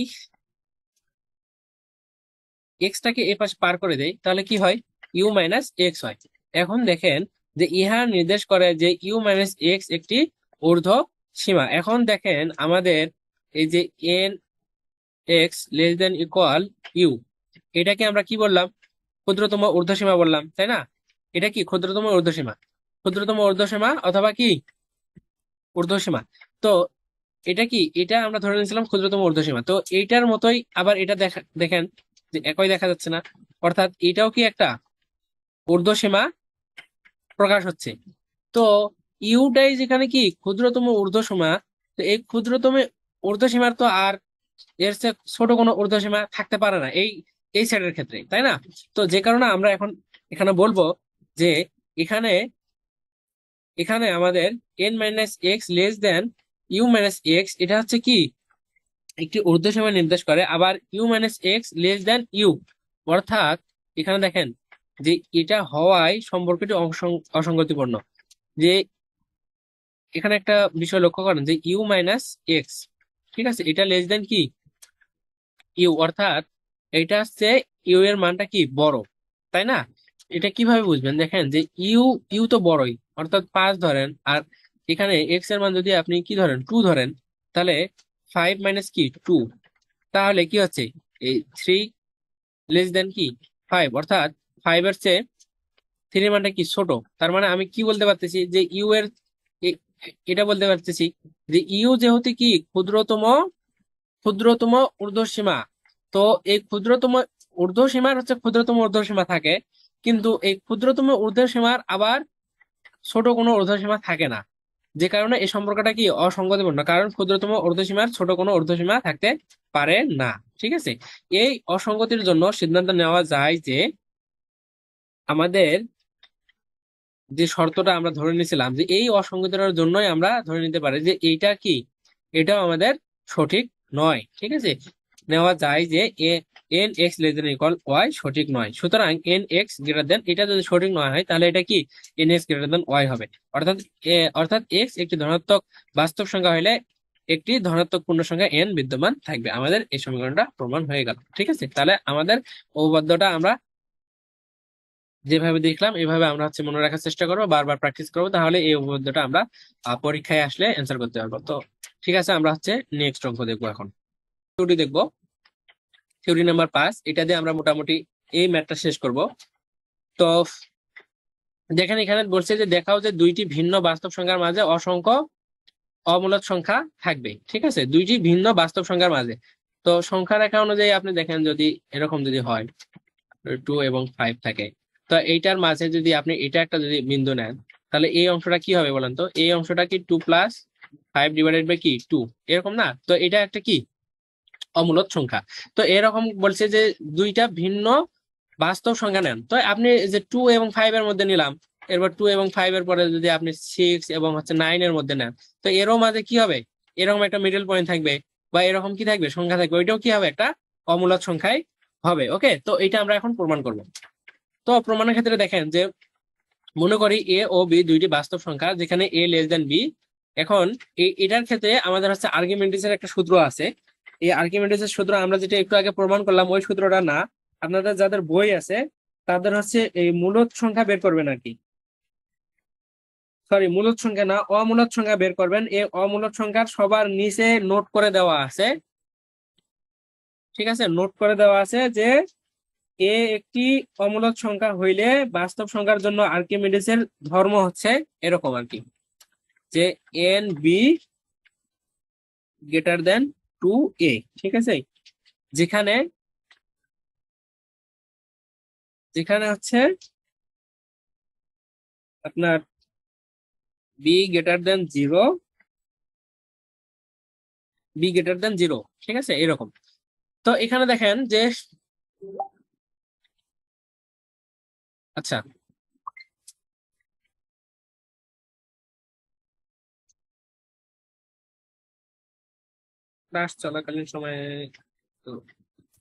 এক্সটাকে এ পাশে পার করে দেই, তাহলে কি হয় ইউ মাইনাস এক্স হয়। এখন দেখেন যে ইহা নির্দেশ করে যে ইউ মাইনাস এক্স একটি ঊর্ধ্ব সীমা। এখন দেখেন আমাদের এই যে n x less than equal u, এটাকে আমরা কি বললাম ক্ষুদ্রতম ঊর্ধ্বসীমা বললাম, তাই না। এটা কি ক্ষুদ্রতম ঊর্ধ্বসীমা, ক্ষুদ্রতম ঊর্ধ্বসীমা অথবা কি ঊর্ধ্বসীমা। তো এটা কি, এটা আমরা ধরে নিয়েছিলাম ক্ষুদ্রতম ঊর্ধ্বসীমা, তো এইটার মতোই আবার এটা দেখেন যে একই দেখা যাচ্ছে না, অর্থাৎ এটাও কি একটা ঊর্ধ্বসীমা প্রকাশ হচ্ছে। তো ইউটাই যেখানে কি ক্ষুদ্রতম ঊর্ধ্বসীমা, তো এই ক্ষুদ্রতম ঊর্ধ্বসীমার তো আর এর চেয়ে ছোট কোনো ঊর্ধ্বসীমা থাকতে পারে না এই এই সেটের ক্ষেত্রে, তাই না? তো যে কারণে আমরা এখন এখানে বলবো যে এখানে এখানে আমাদের n minus x less than u minus x, এটা হচ্ছে কি একটি ঊর্ধ্বসীমা নির্দেশ করে। আবার u minus x less than u, অর্থাৎ এখানে দেখেন যে এটা হওয়ায় সম্পর্কটি অসঙ্গতিপূর্ণ। যে এখানে একটা বিষয় লক্ষ্য করেন যে ইউ মাইনাস এক্স, ঠিক আছে, এটা লেস দেন কি ইউ, অর্থাৎ এটা হচ্ছে ইউ এর মানটা কি বড়, তাই না? এটা কিভাবে বুঝবেন, দেখেন যে ইউ ইউ তো বড়ই, অর্থাৎ 5 ধরেন, আর এখানে এক্স এর মান যদি আপনি কি ধরেন 2 ধরেন, তাহলে 5 মাইনাস কি 2, তাহলে কি হচ্ছে এই 3 লেস দেন কি 5, অর্থাৎ 5 এর চেয়ে 3 মানটা কি ছোট। তার মানে আমি কি বলতে পারতেছি যে ইউ এর এ- এটা বলতে পারতেছি যে ইউ যেহেতু কি ক্ষুদ্রতম ক্ষুদ্রতম ঊর্ধ্বসীমা, তো এই ক্ষুদ্রতম ঊর্ধ্বসীমার হচ্ছে ক্ষুদ্রতম ঊর্ধ্বসীমা থাকে, কিন্তু এই ক্ষুদ্রতম ঊর্ধ্বসীমার আবার ছোট কোনো ঊর্ধ্বসীমা থাকে না। যে কারণে এই সম্পর্কটা কি অসঙ্গতিপূর্ণ, কারণ ক্ষুদ্রতম ঊর্ধ্বসীমার ছোট কোনো ঊর্ধ্বসীমা থাকতে পারে না। ঠিক আছে, এই অসঙ্গতির জন্য সিদ্ধান্ত নেওয়া যায় যে আমাদের যে শর্তটা আমরা ধরে নিয়েছিলাম, যে এই অসঙ্গতিটার জন্যই আমরা ধরে নিতে পারি যে এইটা কি, এটাও আমাদের সঠিক নয়। ঠিক আছে, নেওয়া যায় যে n x less than equal y সঠিক নয়। সুতরাং এন এক্স গ্রেটার দেন, এটা যদি সঠিক নয় হয় তাহলে এটা কি n x greater than y হবে। অর্থাৎ অর্থাৎ এক্স একটি ধনাত্মক বাস্তব সংখ্যা হলে একটি ধনাত্মক পূর্ণ সংখ্যা এন বিদ্যমান থাকবে। আমাদের এই সমীকরণটা প্রমাণ হয়ে গেল। ঠিক আছে, তাহলে আমাদের উপপাদ্যটা আমরা যেভাবে দেখলাম এভাবে আমরা হচ্ছে মনে রাখার চেষ্টা করবো, বারবার প্র্যাকটিস করবো, তাহলে এই উপপাদ্যটা আমরা পরীক্ষায় আসলে অ্যান্সার করতে পারবো। তো ঠিক আছে, আমরা হচ্ছে নেক্সট অঙ্ক দেখবো। এখন থিওরি দেখবো, থিওরি নাম্বার 5। এটা দিয়ে আমরা মোটামুটি এই ম্যাথটা শেষ করব। তো দেখেন এখানে বলছে যে দেখাও যে দুইটি ভিন্ন বাস্তব সংখ্যার মাঝে অসংখ্য অমূলক সংখ্যা থাকবে। ঠিক আছে, দুইটি ভিন্ন বাস্তব সংখ্যার মাঝে। তো সংখ্যা রেখা অনুযায়ী আপনি দেখেন যদি এরকম যদি হয় 2 এবং 5 থাকে, তো এইটার মাঝে যদি আপনি এটা একটা যদি বিন্দু নেন, তাহলে এই অংশটা কি হবে বলেন তো? এই অংশটা কি 2 প্লাস 5 ডিভাইডেড বাই কি 2, এরকম না? তো এটা একটা কি অমূলক সংখ্যা। তো এরকম বলছে যে দুইটা ভিন্ন বাস্তব সংখ্যা নেন, তো আপনি যে 2 এবং 5 এর মধ্যে নিলাম, এরপর 2 এবং 5 এর পরে যদি আপনি 6 এবং হচ্ছে 9 এর মধ্যে নেন, তো এরও মাঝে কি হবে, এরকম একটা মিডল পয়েন্ট থাকবে, বা এরকম কি থাকবে সংখ্যা থাকবে, ওইটাও কি হবে একটা অমূলক সংখ্যায় হবে। ওকে, তো এটা আমরা এখন প্রমাণ করব। তো প্রমাণের ক্ষেত্রে দেখেন যে মনে করি এ ও বি দুইটি বাস্তব সংখ্যা যেখানে এ লেস দেন বি। এখন এটার ক্ষেত্রে আমাদের হচ্ছে আর্গুমেন্টিসের একটা সূত্র আছে। এই আর্গুমেন্টিসের সূত্র আমরা যেটা একটু আগে প্রমাণ করলাম ওই সূত্রটা না, আপনাদের যাদের বই আছে তাদের হচ্ছে এই মূলদ সংখ্যা বের করবেন আর কি, সরি মূলদ সংখ্যা না, অমূলদ সংখ্যা বের করবেন। এই অমূলদ সংখ্যার সবার নিচে নোট করে দেওয়া আছে, ঠিক আছে, নোট করে দেওয়া আছে যে এ একটি অমূলদ সংখ্যা হইলে বাস্তব সংখ্যার জন্য আর্কিমিডিসের ধর্ম হচ্ছে এরকম আর কি, যে এন বি গ্রেটার দেন 2a। ঠিক আছে, যেখানে যেখানে হচ্ছে আপনার b greater than 0, b greater than 0। ঠিক আছে, এরকম। তো এখানে দেখেন যে আচ্ছা, ক্লাস চলাকালীন সময়ে তো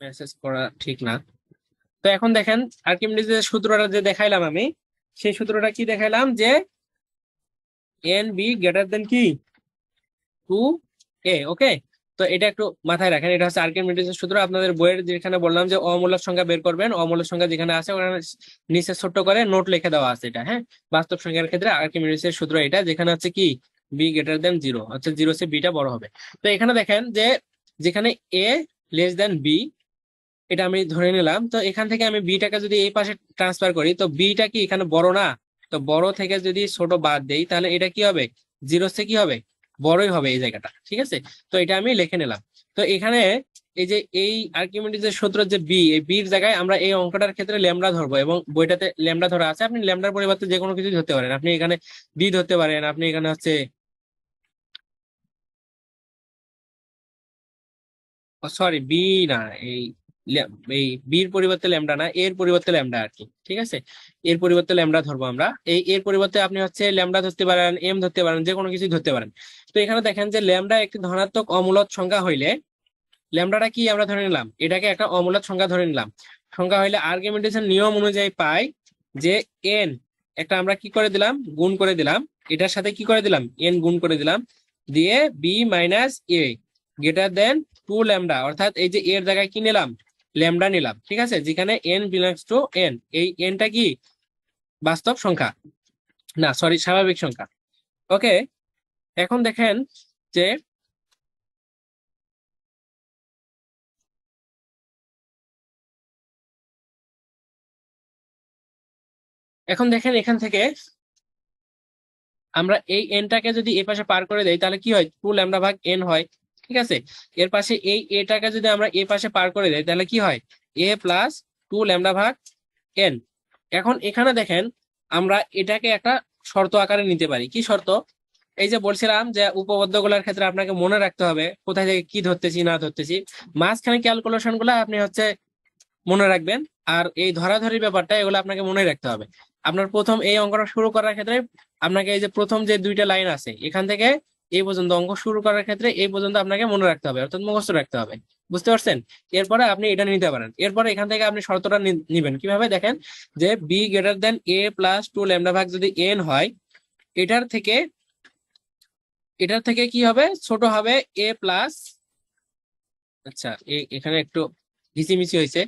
মেসেজ করা ঠিক না। তো এখন দেখেন আর্কিমিডিসের সূত্রটা যে দেখাইলাম আমি, সেই সূত্রটা কি দেখাইলাম যে এন বি গ্রেটার দেন কি 2a। ওকে, তো এটা একটু মাথায় রাখেন, এটা হচ্ছে আর্কিমিডিসের সূত্র। আপনাদের বইয়ের যেখানে বললাম যে অমূলক সংখ্যা বের করবেন, অমূলক সংখ্যা যেখানে আছে ওখানে নিচে ছোট্ট করে নোট লিখে দেওয়া আছে এটা। হ্যাঁ, বাস্তব সংখ্যার ক্ষেত্রে আর্কিমিডিসের সূত্র এটা, যেখানে হচ্ছে কি বি গ্রেটার দেন 0, হচ্ছে 0 সে বিটা বড় হবে। তো এখানে দেখেন যে যেখানে এ লেস দেন বি, এটা আমি ধরে নিলাম। তো এখান থেকে আমি বিটাকে যদি এই পাশে ট্রান্সফার করি, তো বিটা কি এখানে বড় না? তো বড় থেকে যদি ছোট বাদ দেই তাহলে এটা কি হবে 0 সে কি হবে বড়ই হবে এই জায়গাটা, ঠিক আছে। তো এটা আমি লিখে নিলাম। তো এখানে এই যে এই আর্কিমিডিজের সূত্র যে বি, এই বির জায়গায় আমরা এই অঙ্কটার ক্ষেত্রে ল্যামডা ধরবো, এবং বইটাতে ল্যামডা ধরা আছে। আপনি ল্যামডার পরিবর্তে যে কোনো কিছু ধরতে পারেন, আপনি এখানে বি ধরতে পারেন, আপনি এখানে হচ্ছে সরি বি না, এই এই বির পরিবর্তে ল্যামডা না, এর পরিবর্তে ল্যামডা আর কি, ঠিক আছে। এর পরিবর্তে ল্যামডা ধরবো আমরা। এই এর পরিবর্তে আপনি হচ্ছে ল্যামডা ধরতে পারেন, এম ধরতে পারেন, যে কোনো কিছু ধরতে পারেন। তো এখানে দেখেন যে ল্যামডা একটি ধনাত্মক অমূলদ সংখ্যা হইলে, ল্যামডাটা কি আমরা ধরে নিলাম, এটাকে একটা অমূলদ সংখ্যা ধরে নিলাম। সংখ্যা হইলে আর্গুমেন্টেশন নিয়ম অনুযায়ী পাই যে এন একটা আমরা কি করে দিলাম, গুণ করে দিলাম, এটার সাথে কি করে দিলাম, এন গুণ করে দিলাম, দিয়ে বি মাইনাস এ গ্রেটার দেন 2 ল্যামডা, অর্থাৎ এই যে এর জায়গায় কি নিলাম, ল্যামডা নিলাম, ঠিক আছে। যেখানে এন বিলংস টু এন, এই এনটা কি বাস্তব সংখ্যা, না সরি স্বাভাবিক সংখ্যা। ওকে, এখন দেখেন যে এখন দেখেন এখান থেকে আমরা এই এনটাকে যদি এ পাশে পার করে দেই তাহলে কি হয়, 2 ল্যামডা ভাগ এন হয়, ঠিক আছে। এর পাশে এই এটাকে যদি আমরা এ পাশে পার করে দেই তাহলে কি হয়, এ প্লাস 2 ল্যামডা ভাগ এন। এখন এখানে দেখেন আমরা এটাকে একটা শর্ত আকারে নিতে পারি। কি শর্ত, এই যে বলছিলাম যে উপপাদ্যগুলোর ক্ষেত্রে আপনাকে মনে রাখতে হবে কোথায় থেকে কি ধরতেছি না ধরতেছি, মাঝখানে ক্যালকুলেশন গুলা আপনি হচ্ছে মনে রাখবেন। আর এই ধরাধরি ব্যাপারটা এগুলো আপনাকে মনে রাখতে হবে। আপনার প্রথম এই অঙ্কটা শুরু করার ক্ষেত্রে আপনাকে এই যে প্রথম যে 2টা লাইন আছে এখান থেকে এই পর্যন্ত অঙ্ক শুরু করার ক্ষেত্রে এই পর্যন্ত আপনাকে মনে রাখতে হবে, অর্থাৎ মুখস্থ রাখতে হবে। বুঝতে পারছেন? এরপরে আপনি এটা নিতে পারেন। এরপরে এখান থেকে আপনি শর্তটা নিবেন কিভাবে, দেখেন যে বি গ্রেটার দেন এ প্লাস 2 ল্যামডা ভাগ যদি এন হয়, এটার থেকে কি হবে, ছোট হবে এ প্লাস, আচ্ছা এখানে একটু ঘিসিমিসি হয়েছে,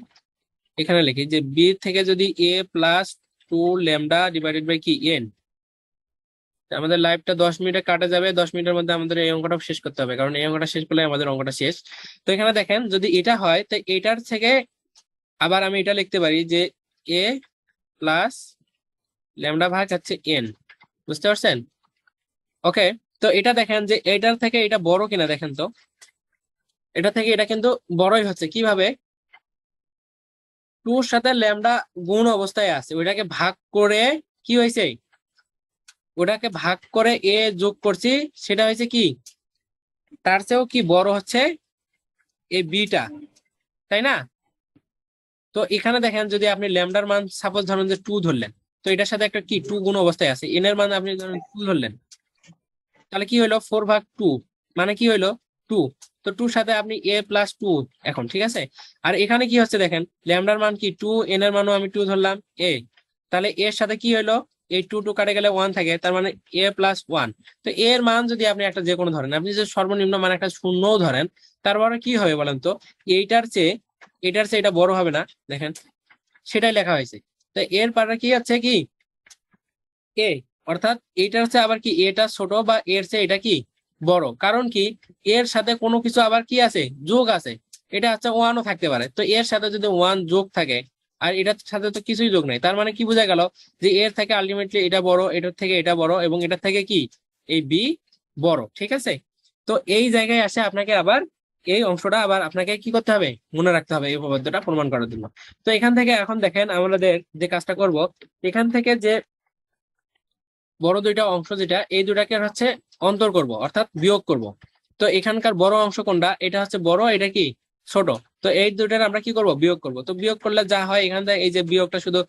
এখানে লিখি যে বি থেকে যদি এ প্লাস 2 ল্যামডা ডিভাইডেড বাই কি এন। আমাদের লাইভটা 10 মিনিটে কাটা যাবে, 10 মিনিটের মধ্যে আমাদের এই অঙ্কটা শেষ করতে হবে, কারণ এই অঙ্কটা শেষ করলে আমাদের অঙ্কটা শেষ। তো এখানে দেখেন যদি এটা হয় তো এটার থেকে আবার আমি এটা লিখতে পারি যে এ প্লাস ল্যামডা ভাগ হচ্ছে এন। বুঝতে পারছেন? ওকে, তো এটা দেখেন যে এটার থেকে এটা বড় কিনা দেখেন তো, এটা থেকে এটা কিন্তু বড়ই হচ্ছে। কিভাবে, 2 সাথে ল্যামডা গুণ অবস্থায় আছে, ওইটাকে ভাগ করে কি হয়েছে, ওটাকে ভাগ করে এ যোগ করছি, সেটা হয়েছে কি তার চেয়েও কি বড় হচ্ছে এই বিটা, তাই না? তো এখানে দেখেন যদি আপনি ল্যামডার মান সাপোজ ধরেন যে 2 ধরলেন, তো এটার সাথে একটা কি 2 গুণ অবস্থায় আছে, এন এর মান আপনি ধরেন 2 ধরলেন, তাহলে কি হলো 4/2, মানে কি হলো 2। তো 2 সাথে আপনি এ প্লাস 2 এখন, ঠিক আছে। আর এখানে কি হচ্ছে দেখেন, ল্যামডার মান কি 2, এন এর মানও আমি 2 ধরলাম এ, তাহলে এর সাথে কি হলো, এই 2 কাটে গেলে 1 থাকে, তার মানে এ প্লাস 1। তো এর মান যদি আপনি একটা যে কোনো ধরেন, আপনি যদি সর্বনিম্ন মান একটা শূন্যও ধরেন, তারপরে কি হবে বলেন তো, এইটার চেয়ে এটা বড় হবে না, দেখেন সেটাই লেখা হয়েছে। তো এর পরে কি হচ্ছে কি এ, অর্থাৎ এটা হচ্ছে আবার কি এটা ছোট বা এর চেয়ে এটা কি বড়, কারণ কি এর সাথে কোনো কিছু আবার কি আছে, যোগ আছে। এটা হচ্ছে ওয়ানও থাকতে পারে, তো এর সাথে যদি ওয়ান যোগ থাকে আর এটার সাথে তো কিছুই যোগ নাই, তার মানে কি বোঝা গেল যে এর থেকে আলটিমেটলি এটা বড়, এটার থেকে এটা বড়, এবং এটার থেকে কি এই বি বড়, ঠিক আছে। তো এই জায়গায় আসে আপনাকে আবার এই অংশটা আবার আপনাকে কি করতে হবে, মনে রাখতে হবে এই উপপাদ্যটা প্রমাণ করার জন্য। তো এখান থেকে এখন দেখেন আমাদের যে কাজটা করব, এখান থেকে যে বড় 2টা অংশ যেটা, এই দুটাকে হচ্ছে অন্তর করব, অর্থাৎ বিয়োগ করব। তো এখানকার বড় অংশ কোনটা, এটা হচ্ছে বড়, এটা কি ছোট। তো এই দুটার আমরা কি করব, বিয়োগ করব। তো বিয়োগ করলে যা হয়, এখান থেকে এই যে বিয়োগটা শুধু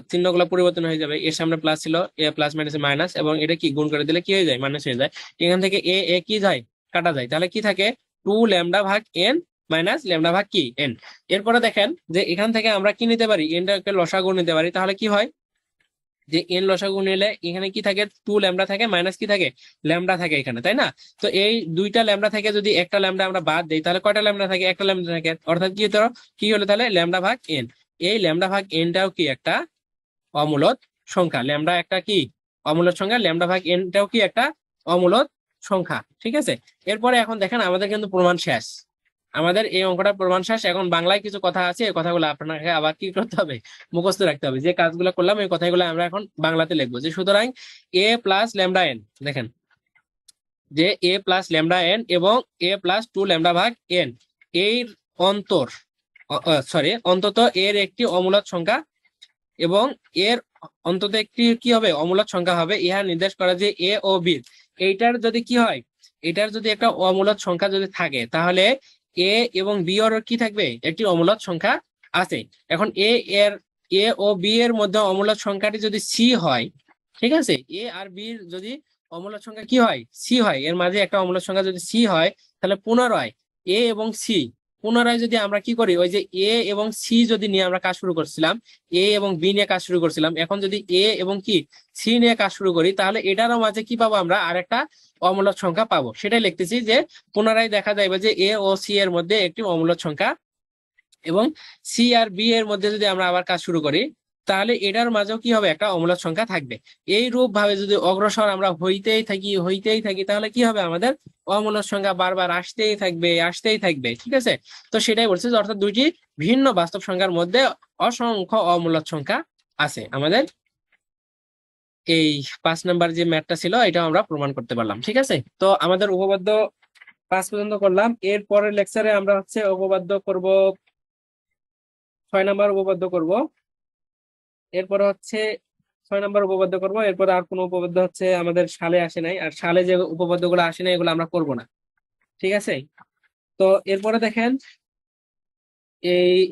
চিহ্নগুলো পরিবর্তন হয়ে যাবে, এর সামনে প্লাস ছিল, এ প্লাস মাইনাস মাইনাস, এবং এটা কি গুণ করে দিলে কি হয়ে যায়, মাইনাস হয়ে যায়। এখান থেকে এ এ কি যায়, কাটা যায়, তাহলে কি থাকে 2 ল্যামডা ভাগ এন মাইনাস ল্যামডা ভাগ কি এন। এরপরে দেখেন যে এখান থেকে আমরা কি নিতে পারি, এনটাকে লসাগু নিতে পারি। তাহলে কি হয় যে এন লসাগু নিলে এখানে কি থাকে, 2 ল্যামডা থাকে, মাইনাস কি থাকে, ল্যামডা থাকে এখানে, তাই না? তো এই 2টা ল্যামডা থেকে যদি একটা ল্যামডা আমরা বাদ দিই তাহলে কয়টা ল্যামডা থাকে, একটা ল্যামডা থাকে, অর্থাৎ কি হলো তাহলে ল্যামডা ভাগ এন। এই ল্যামডা ভাগ এনটাও কি একটা অমূলদ সংখ্যা, ল্যামডা একটা কি অমূলদ সংখ্যা, ল্যামডা ভাগ এনটাও কি একটা অমূলদ সংখ্যা, ঠিক আছে। এরপরে এখন দেখেন আমাদের কিন্তু প্রমাণ শেষ, আমাদের এই অঙ্কটা প্রমাণ শেষ। এখন বাংলায় কিছু কথা আছে, এই কথাগুলো আপনাকে আবার কি করতে হবে, মুখস্থ রাখতে হবে। যে কাজগুলো করলাম এই কথাগুলো আমরা এখন বাংলাতে লিখবো, যে সুতরাং এ প্লাস ল্যামডা এন, দেখেন যে এ প্লাস ল্যামডা এন এবং এ প্লাস 2 ল্যামডা ভাগ এন এর অন্তর অন্তত এর একটি অমূলদ সংখ্যা এবং এর অন্তত একটি কি হবে অমূলদ সংখ্যা হবে, ইহা নির্দেশ করা যে এ ও বি এইটার যদি কি হয়, এটার যদি একটা অমূলদ সংখ্যা যদি থাকে তাহলে এ এবং বি এর কি থাকবে, একটি অমূলদ সংখ্যা আছে। এখন এ ও বি এর মধ্যে অমূলদ সংখ্যাটি যদি সি হয়, ঠিক আছে, এ আর বি যদি অমূলদ সংখ্যা কি হয় সি হয়, এর মাঝে একটা অমূলদ সংখ্যা যদি সি হয়, তাহলে পুনরায় এ এবং সি পুনরায় যদি আমরা কি করি, ওই যে এ এবং সি যদি নিয়ে আমরা কাজ শুরু করছিলাম, এ এবং বি নিয়ে কাজ শুরু করছিলাম, এখন যদি এ এবং কি সি নিয়ে কাজ শুরু করি, তাহলে এটারও মাঝে কি পাবো, আমরা আরেকটা অমূলদ সংখ্যা পাবো। সেটাই লিখতেছি যে পুনরায় দেখা যাবে যে এ ও সি এর মধ্যে একটি অমূলদ সংখ্যা এবং সি আর বি এর মধ্যে যদি আমরা আবার কাজ শুরু করি, তাহলে এটার মাঝেও কি হবে, একটা অমূলদ সংখ্যা থাকবে। এই রূপ ভাবে যদি অগ্রসর আমরা হইতেই থাকি তাহলে কি হবে, আমাদের অমূলদ সংখ্যা বারবার আসতেই থাকবে, ঠিক আছে। তো সেটাই বলছে যে অর্থাৎ দুইটি ভিন্ন বাস্তব সংখ্যার মধ্যে অসংখ্য অমূলদ সংখ্যা আছে। আমাদের এই 5 নাম্বার যে ম্যাথটা ছিল এটা আমরা প্রমাণ করতে পারলাম, ঠিক আছে। তো আমাদের উপপাদ্য 5 পর্যন্ত করলাম। এর পরের লেকচারে আমরা হচ্ছে উপপাদ্য করব 6 নাম্বার উপপাদ্য করব। এরপরে হচ্ছে 6 নাম্বার উপপাদ্য করব। এরপরে আর কোনো উপপাদ্য হচ্ছে আমাদের সালে আসে নাই, আর সালে যে উপপাদ্যগুলো আসে নাই এগুলো আমরা করব না, ঠিক আছে। তো এরপরে দেখেন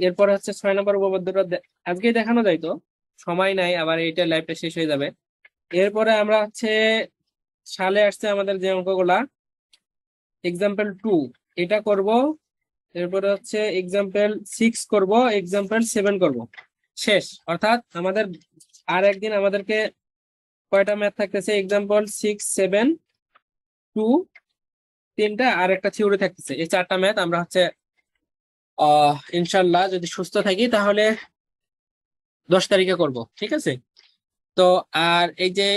এরপরে হচ্ছে 6 নাম্বার উপপাদ্যটা আজকেই দেখানো যায়, তো সময় নাই, আবার এইটা লাইভটা শেষ হয়ে যাবে। এরপরে আমরা হচ্ছে সালে আসছে আমাদের যে অঙ্কগুলা, এক্সাম্পল 2 এটা করব। এরপরে হচ্ছে এক্সাম্পল 6 করব, এক্সাম্পল 7 করব, শেষ। অর্থাৎ আমাদের আর একদিন আমাদেরকে কয়টা ম্যাথ থাকতেছে, এক্সাম্পল 6, 7, 2 তিনটা আর একটা থিওরি থাকতেছে। এই 4টা ম্যাথ আমরা হচ্ছে ইনশাল্লাহ যদি সুস্থ থাকি তাহলে 10 তারিখে করব, ঠিক আছে। তো আর এই যে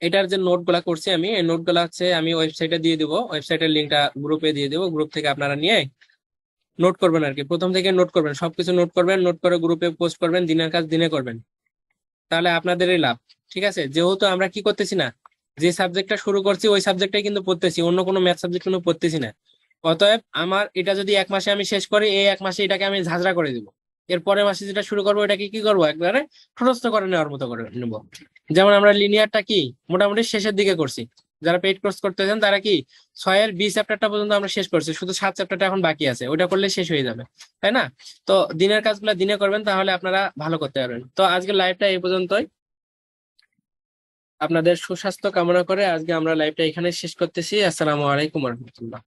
এটার যে নোটগুলা করছি আমি, এই নোটগুলা হচ্ছে আমি ওয়েবসাইটে দিয়ে দিব, ওয়েবসাইটের লিঙ্কটা গ্রুপে দিয়ে দেবো, গ্রুপ থেকে আপনারা নিয়ে নোট করবেন আর কি, প্রথম থেকে নোট করবেন, সবকিছু নোট করবেন, নোট করে গ্রুপে পোস্ট করবেন, দিনের কাজ দিনে করবেন, তাহলে আপনাদেরই লাভ, ঠিক আছে। যেহেতু আমরা কি করতেছি না, যে সাবজেক্টটা শুরু করছি ওই সাবজেক্টটাই কিন্তু পড়তেছি, অন্য কোনো ম্যাথ সাবজেক্ট কিন্তু পড়তেছি না। অতএব আমার এটা যদি 1 মাসে আমি শেষ করি, এই 1 মাসে এটাকে আমি ঝাঁঝরা করে দিব, এর পরের মাসে যেটা শুরু করবো এটাকে কি করবো, একবারে ঠোঁটস্থ করে নেওয়ার মতো করে নেবো। যেমন আমরা লিনিয়ারটা কি মোটামুটি শেষের দিকে করছি, যারা পেইড কোর্স করতেছেন তারা কি 6-এর B চ্যাপ্টারটা পর্যন্ত আমরা শেষ করছি, শুধু 7 চ্যাপ্টারটা এখন বাকি আছে, ওইটা করলে শেষ হয়ে যাবে, তাই না। তো দিনের কাজগুলো দিনে করবেন, তাহলে আপনারা ভালো করতে পারবেন। তো আজকের লাইভটা এই পর্যন্তই। আপনাদের সুস্বাস্থ্য কামনা করে আজকে আমরা লাইভটা এখানে শেষ করতেছি। আসসালামু আলাইকুম রহমতুল্লাহ।